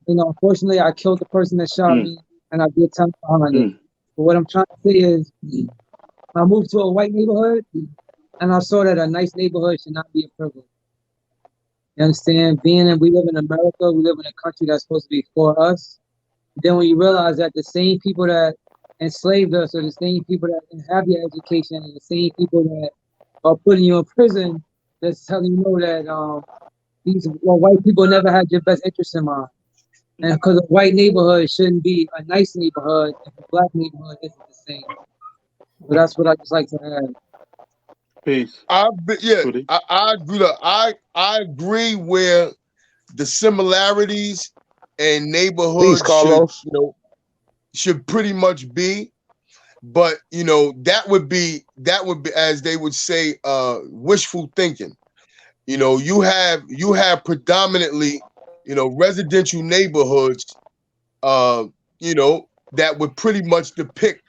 unfortunately, I killed the person that shot me, and I did time behind it. But what I'm trying to say is, I moved to a white neighborhood, and I saw that a nice neighborhood should not be a privilege. You understand? We live in America, we live in a country that's supposed to be for us. Then when you realize that the same people that enslaved us are the same people that didn't have your education and the same people that are putting you in prison, that's telling you that these white people never had your best interest in mind. And because a white neighborhood shouldn't be a nice neighborhood if a black neighborhood isn't the same. So that's what I just like to add. Peace. I agree. I agree where the similarities and neighborhoods should pretty much be, but that would be as they would say wishful thinking. You have predominantly residential neighborhoods that would pretty much depict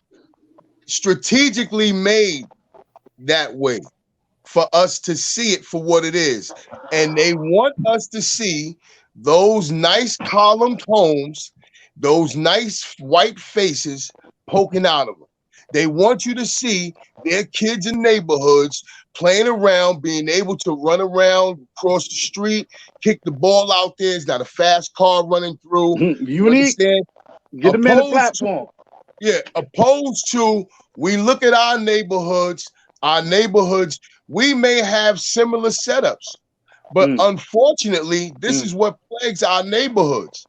strategically made that way for us to see it for what it is. And they want us to see those nice columned homes, those nice white faces poking out of them. They want you to see their kids in neighborhoods playing around, being able to run around, cross the street, kick the ball out there. It's got a fast car running through. Unique. Get them in the platform. Opposed to, we look at our neighborhoods, we may have similar setups, but unfortunately, this is what plagues our neighborhoods.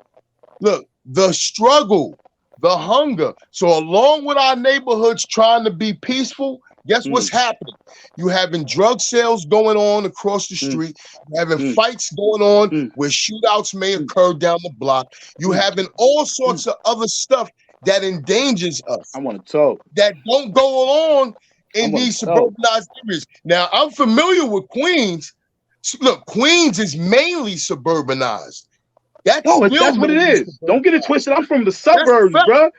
Look, the struggle, the hunger. So along with our neighborhoods trying to be peaceful, guess what's happening? You having drug sales going on across the street. You having fights going on where shootouts may occur down the block. You having all sorts of other stuff that endangers us. I want to talk. That don't go on in these suburbanized areas. Now, I'm familiar with Queens. Look, Queens is mainly suburbanized. That's what it is. Don't get it twisted. I'm from the suburbs, bro.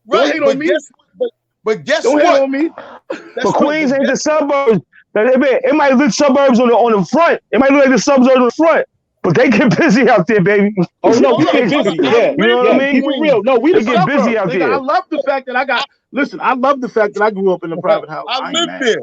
Don't hate on me. But guess Don't what? hate on me. But Queens ain't the suburbs. It might look suburbs on the front. It might look like the suburbs on the front. But they get busy out there, baby. Oh no, we get busy. Yeah, you know what I mean. Keep it real. No, we get busy out there. I love the fact that I got. Listen, I love the fact that I grew up in a private house. I live there,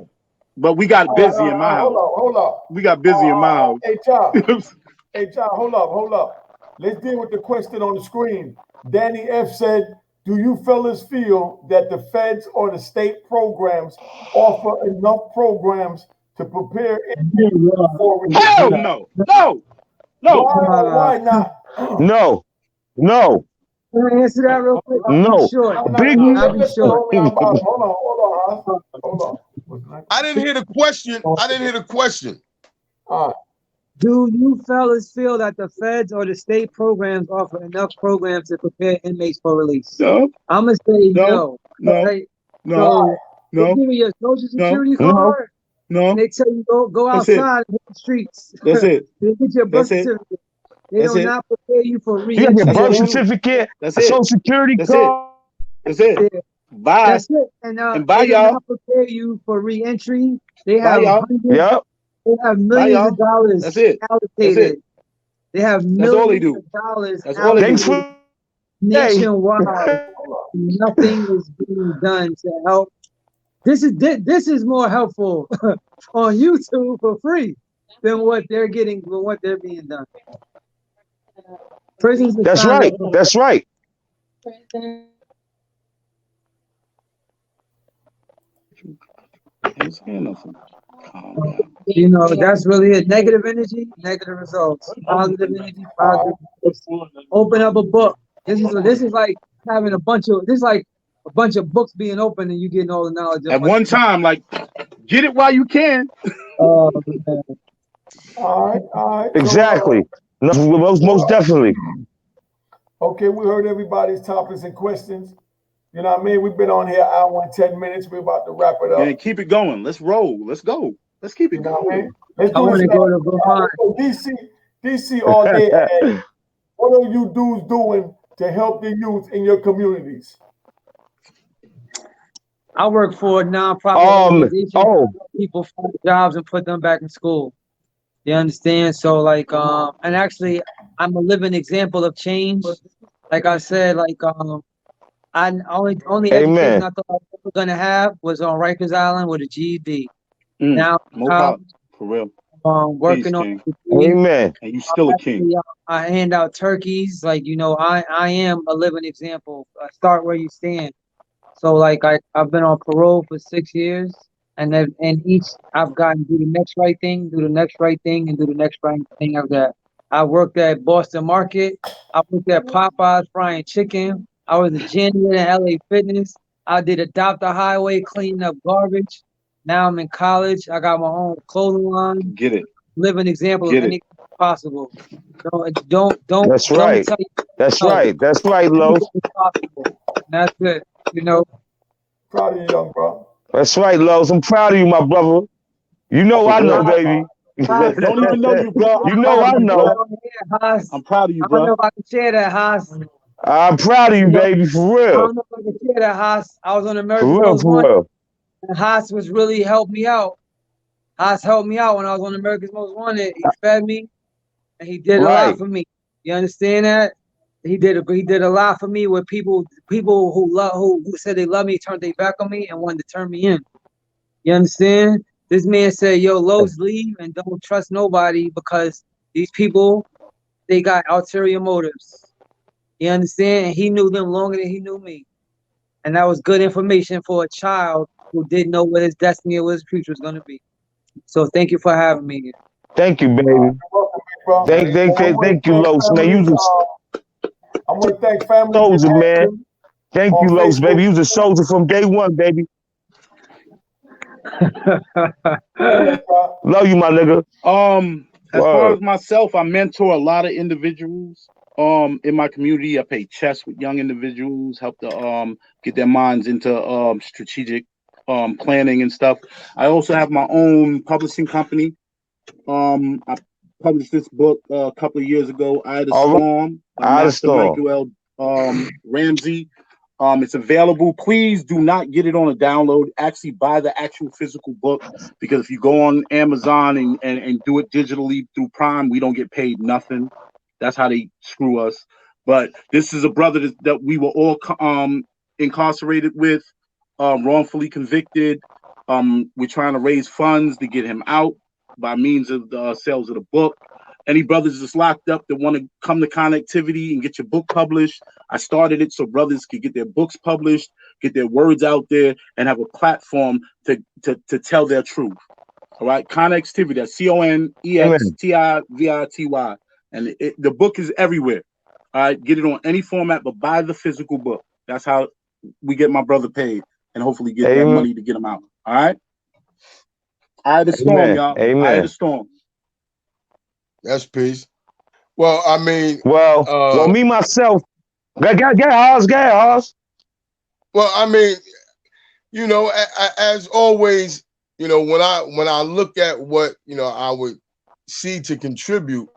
but we got busy in my house. Hold up. We got busy in my house. Hey, John. Hold up. Let's deal with the question on the screen. Danny F said, "Do you fellas feel that the feds or the state programs offer enough programs to prepare for?" Hell no. Why not? No. Can I answer that real quick? No. Big. Hold on. I didn't hear the question. Do you fellas feel that the feds or the state programs offer enough programs to prepare inmates for release? No. I'm gonna say no. No. They give you your social security card. No. They tell you go outside and hit the streets. That's it. They get your birth certificate. They do not prepare you for re-entry. You got your birth certificate, social security card. That's it. Bye. That's it. And bye, they do y'all. not prepare you for re-entry. They have Yep. They have millions of dollars allocated. They have millions of dollars allocated nationwide. Nothing is being done to help. This is more helpful on YouTube for free than what they're getting, than what they're being done. Prisons. That's right. That's right. You know, that's really it. Negative energy, negative results. Positive energy, positive results. Open up a book. This is like having a bunch of books being open and you getting all the knowledge at one time. Like, get it while you can. All right. Exactly. Most definitely. Okay, we heard everybody's topics and questions. You know what I mean? We've been on here an hour and 10 minutes. We're about to wrap it up. And keep it going. Let's roll. Let's go. Let's keep You it know what I cool. mean? Let's I do want this. to go to Vermont. DC all day. And what are you dudes doing to help the youth in your communities? I work for a nonprofit organization. Oh, People find jobs and put them back in school. You understand? So like, and actually, I'm a living example of change. Like I said, like, I only education amen. I thought I was ever gonna have was on Rikers Island with a GED. Mm. Now, More pop, for real. Peace, working on King. a degree. Amen. And you still a king. Actually, I hand out turkeys. Like, I am a living example. Start where you stand. So like I've been on parole for 6 years, and then and each I've gotten do the next right thing, do the next right thing, and do the next right thing of that. I worked at Boston Market. I worked at Popeyes frying chicken. I was a janitor at LA Fitness. I did Adopt a Highway cleaning up garbage. Now I'm in college. I got my own clothing line. Get it. Living example of Get it. anything possible. Don't That's let me right. tell you That's no. right. That's right, Los. Anything is possible. And that's it. You know. Proud of you, young bro. That's right, Los. I'm proud of you, my brother. You know For I know, real. baby. Haas, Don't even know you, bro. You I'm know proud I of you, know. bro. Haas, I'm proud of you, I don't know bro. if I can share that, Haas. I'm proud of you, You know, baby, for I real. don't know if I can share that, Haas. I was on America's For real, Most for Wanted, real. and Haas was really helped me out. Haas helped me out when I was on America's Most Wanted. He fed me, and he did a lot Right. for me. You understand that? He did a lot for me with people who said they love me turned their back on me and wanted to turn me in. You understand? This man said, "Yo, Lowe's, leave and don't trust nobody because these people they got ulterior motives." You understand? And he knew them longer than he knew me, and that was good information for a child who didn't know what his destiny or what his future was going to be. So thank you for having me. Thank you, baby. You're welcome, big bro. Thank you, Los, man. You was I want to thank a families in soldier, man. action Thank on you, Los, Facebook. baby. You was a soldier from day one, baby. Love you, my nigga. As far Word. as myself, I mentor a lot of individuals in my community. I play chess with young individuals, help to get their minds into strategic planning and stuff. I also have my own publishing company. I published this book a couple of years ago, Eye of the All right. Storm by Eye of the Master Storm. Michael Ramsey. It's available. Please do not get it on a download. Actually buy the actual physical book, because if you go on Amazon and do it digitally through Prime, we don't get paid nothing. That's how they screw us. But this is a brother that we were all incarcerated with, wrongfully convicted. We're trying to raise funds to get him out by means of the sales of the book. Any brothers that's locked up that want to come to Connectivity and get your book published, I started it so brothers could get their books published, get their words out there, and have a platform to tell their truth. All right, Connectivity, that's Amen. CONNEXTIVITY, and the book is everywhere. All right, get it on any format, but buy the physical book. That's how we get my brother paid, and hopefully get that Amen. money to get him out. All right, Eye of the Storm, Amen. y'all. Eye of the Amen. Storm. That's peace. Well, I mean, Well, me myself. Get Hoss. well, I mean, as always, when I look at what I would see to contribute,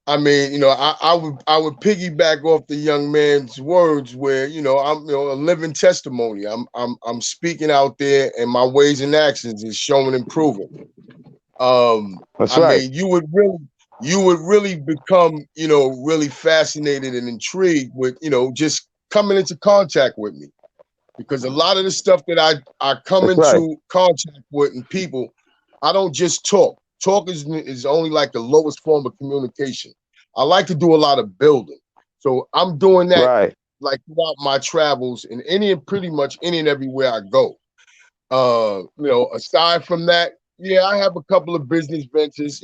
I mean, I would piggyback off the young man's words where I'm a living testimony. I'm speaking out there, and my ways and actions is showing and proving. That's I right. mean, you would really become really fascinated and intrigued with just coming into contact with me, because a lot of the stuff that I come That's right. into contact with and people, I don't just talk. Talk is only like the lowest form of communication. I like to do a lot of building. So I'm doing that Right. like throughout my travels and pretty much any and everywhere I go. Aside from that, yeah, I have a couple of business ventures.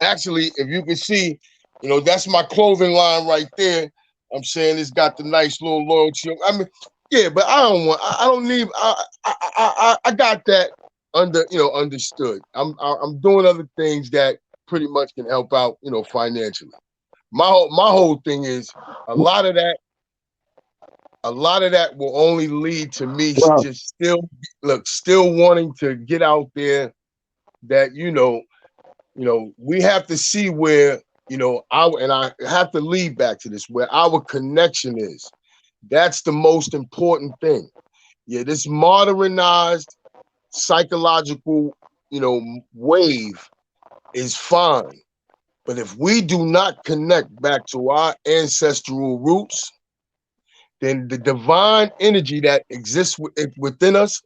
Actually, if you can see, that's my clothing line right there. I'm saying it's got the nice little loyalty. I mean, yeah, but I don't need. I got that understood. I'm doing other things that pretty much can help out, financially. My whole thing is a lot of that will only lead to me Well, just still wanting to get out there that we have to see where I have to lead back to this, where our connection is. That's the most important thing. Yeah, this modernized psychological wave is fine, but if we do not connect back to our ancestral roots, then the divine energy that exists within us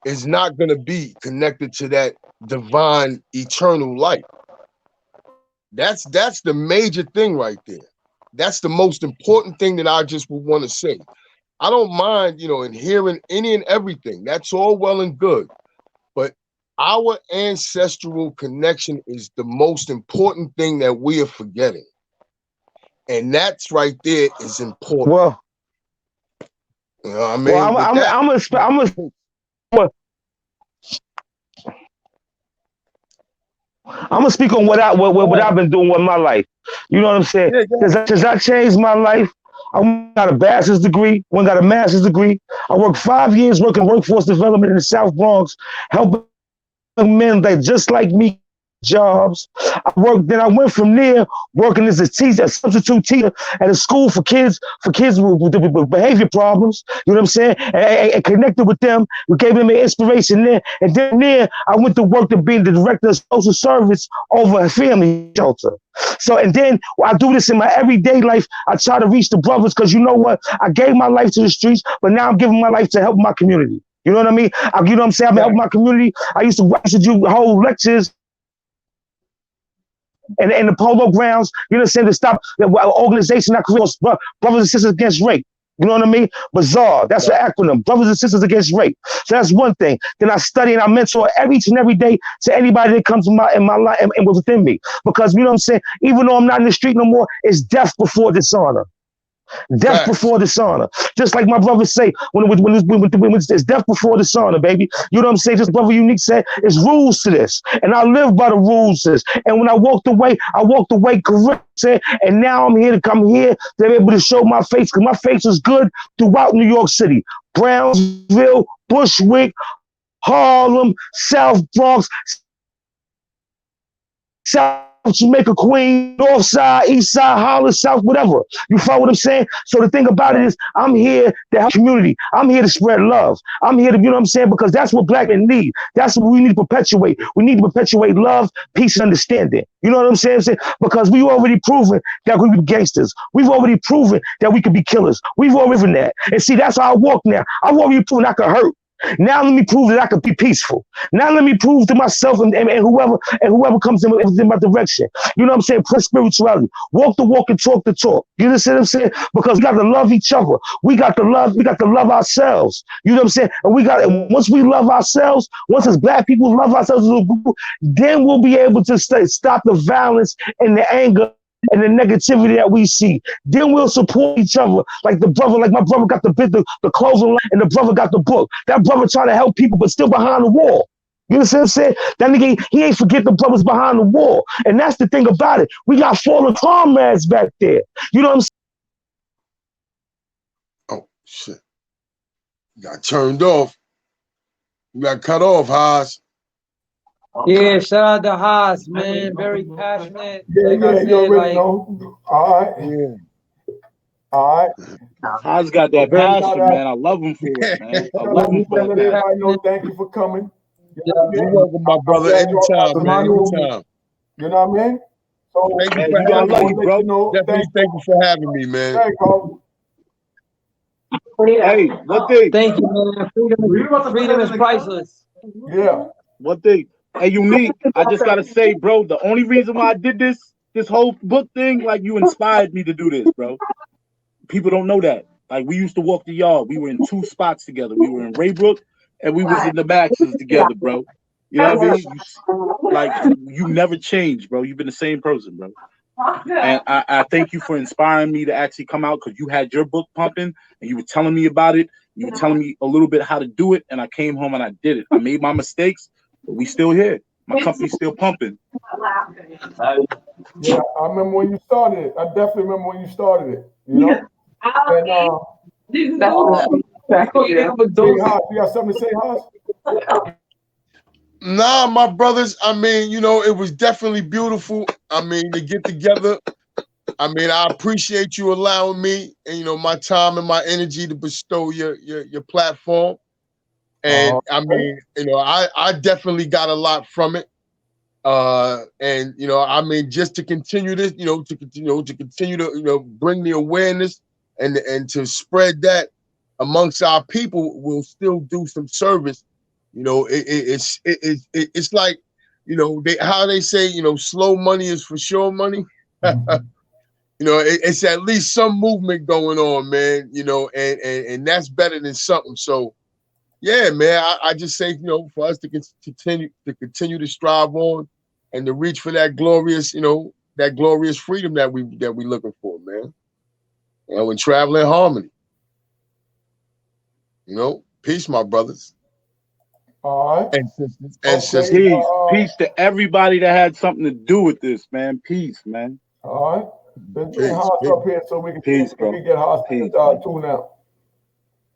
is not going to be connected to that divine eternal light. That's the major thing right there. That's the most important thing that I just would want to say. I don't mind, in hearing any and everything. That's all well and good. But our ancestral connection is the most important thing that we are forgetting. And that's right there is important. Well, You know what I mean? well, I'm gonna speak on what I've been doing with my life. You know what I'm saying? Since I changed my life, I got a bachelor's degree, one got a master's degree. I worked 5 years working workforce development in the South Bronx, helping men that just like me jobs. Then I went from there working as a teacher, a substitute teacher at a school for kids with behavior problems. You know what I'm saying? And connected with them. We gave them an inspiration there. And then there, I went to work to be the director of social service over a family shelter. So, and then I do this in my everyday life. I try to reach the brothers because you know what? I gave my life to the streets, but now I'm giving my life to help my community. You know what I mean? You know what I'm saying? I've been helping my community. I used to do whole lectures in the polo grounds, you know what I'm saying, to stop the organization that creates Brothers and Sisters Against Rape. You know what I mean? Bazaar, that's an acronym, Brothers and Sisters Against Rape. So that's one thing. Then I study and I mentor each and every day to anybody that comes in my life and within me. Because, you know what I'm saying, even though I'm not in the street no more, it's death before dishonor. Death before dishonor. Just like my brothers say, when it's death before dishonor, baby. You know what I'm saying? Just brother Unique said, it's rules to this. And I live by the rules to this. And when I walked away correct. And now I'm here to come here to be able to show my face, because my face is good throughout New York City. Brownsville, Bushwick, Harlem, South Bronx, South Jamaica, Queens, North Side, East Side, Holland, South, whatever. You follow what I'm saying? So the thing about it is, I'm here to help community. I'm here to spread love. I'm here to, you know what I'm saying? Because that's what black men need. That's what we need to perpetuate. We need to perpetuate love, peace, and understanding. You know what I'm saying? Because we've already proven that we be gangsters. We've already proven that we could be killers. We've already proven that. And see, that's how I walk now. I've already proven I could hurt. Now let me prove that I can be peaceful. Now let me prove to myself and whoever comes in my direction. You know what I'm saying? Press spirituality. Walk the walk and talk the talk. You understand what I'm saying? Because we got to love each other. We got to love ourselves. You know what I'm saying? And once we love ourselves, once as black people love ourselves, then we'll be able to stop the violence and the anger and the negativity that we see. Then we'll support each other. Like my brother got the clothing line and the brother got the book. That brother trying to help people, but still behind the wall. You understand what I'm saying? That nigga, he ain't forget the brothers behind the wall. And that's the thing about it. We got fallen comrades back there. You know what I'm saying? Oh, shit. You got turned off. You got cut off, Haas. Yeah, shout out to Haas, man. Very passionate. Yeah, you already know. All right. Yeah. All right. Haas got that passion, man. I love him for it, man. I love him for it. I know. Thank you for coming. You're welcome, my brother. Anytime, man. Anytime. You know what I mean? So thank you for having me, bro. Definitely thank you for having me, man. Hey, what thing? Thank you, man. Freedom is priceless. Yeah. What thing? Hey, Unique, I just gotta say, bro, the only reason why I did this whole book thing, like, you inspired me to do this, bro. People don't know that. Like, we used to walk the yard. We were in 2 spots together. We were in Raybrook and we was in the Maxes together, bro. You know what I mean? You never changed, bro. You've been the same person, bro. And I thank you for inspiring me to actually come out, because you had your book pumping and you were telling me about it. You were telling me a little bit how to do it, and I came home and I did it. I made my mistakes, but we still here. My company's still pumping. Yeah, I remember when you started it. I definitely remember when you started it. You know? And you got something to say, Haas? Nah, my brothers. I mean, you know, it was definitely beautiful. I mean, to get together. I mean, I appreciate you allowing me and you know my time and my energy to bestow your platform. And I mean, you know, I definitely got a lot from it. And you know, I mean, just to continue this, to continue to bring the awareness and to spread that amongst our people will still do some service. You know, it's like, you know, how they say, you know, slow money is for sure money. You know, it's at least some movement going on, man. You know, and that's better than something. So, yeah, man, I just say, you know, for us to continue to strive on and to reach for that glorious, you know, that glorious freedom that we looking for, man. You know, and travel in harmony. You know, peace, my brothers All right. and sisters and sisters. Peace to everybody that had something to do with this, man. Peace, man. All right. Let's bring Haas up here so we can Peace, bro. get Haas Peace. tune out.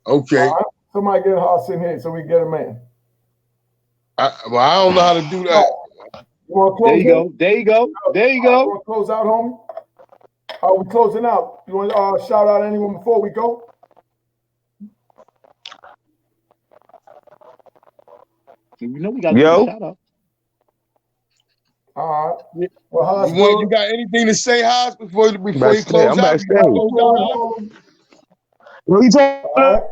Okay. All right. Somebody get Haas in here so we can get him in. I don't know how to do that. You want to close There you go. There you go. There you go. You want to close out, homie? Are we closing out? You want to shout out anyone before we go? You know we got to do a shout out. All right. Well, Haas, you got anything to say, Haas, before you close I'm out? backstage. What you talking about?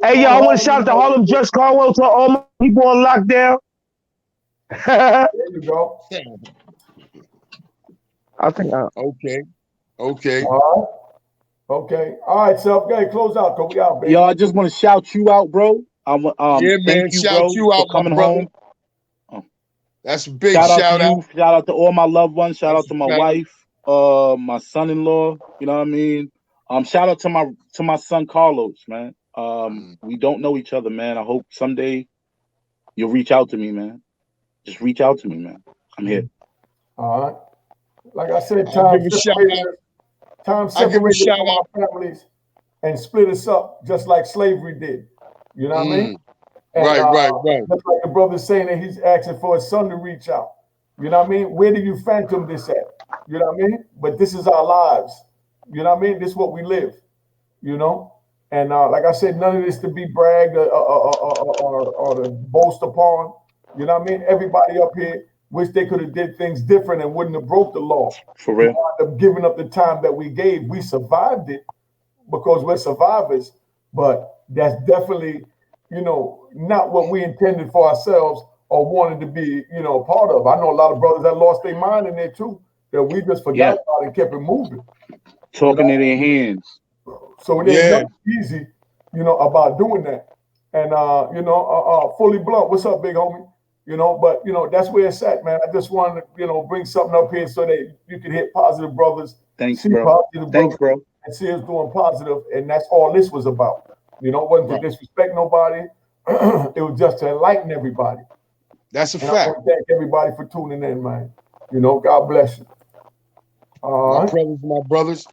Hey, y'all, I want to shout out to Harlem Just Carwell, to all my people on lockdown. There you go. I think. Okay. Okay. All right. Okay. All right, Self. Okay, close out. Cause we out, baby. Yo, I just want to shout you out, bro. Yeah, man. Thank you, shout bro, you out, for coming my brother. home. That's a big shout out shout to you. Shout out to all my loved ones. Shout out to my wife, my son-in-law. You know what I mean? Shout out to my son Carlos, man. We don't know each other, man. I hope someday you'll reach out to me, man. Just reach out to me, man. I'm here. All right. Like I said, time separated from our families and split us up just like slavery did. You know what I mean? And, right. Just like the brother's saying that he's asking for his son to reach out. You know what I mean? Where do you phantom this at? You know what I mean? But this is our lives. You know what I mean? This is what we live. You know? And like I said, none of this to be bragged or to boast upon. You know what I mean? Everybody up here wish they could have did things different and wouldn't have broke the law. For real. We wound up giving up the time that we gave. We survived it because we're survivors, but that's definitely, you know, not what we intended for ourselves or wanted to be, you know, part of. I know a lot of brothers that lost their mind in there too, that we just forgot about and kept it moving. Talking in their hands. So it ain't nothing easy, you know, about doing that. And you know, Fully Blunt, what's up, big homie? You know, but you know, that's where it's at, man. I just wanted to, you know, bring something up here so that you can hit positive brothers. Thanks, bro. Thanks, bro. And see us doing positive, and that's all this was about. You know, it wasn't to disrespect nobody. It was just to enlighten everybody. That's a and fact. I want to thank everybody for tuning in, man. You know, God bless you. My brothers,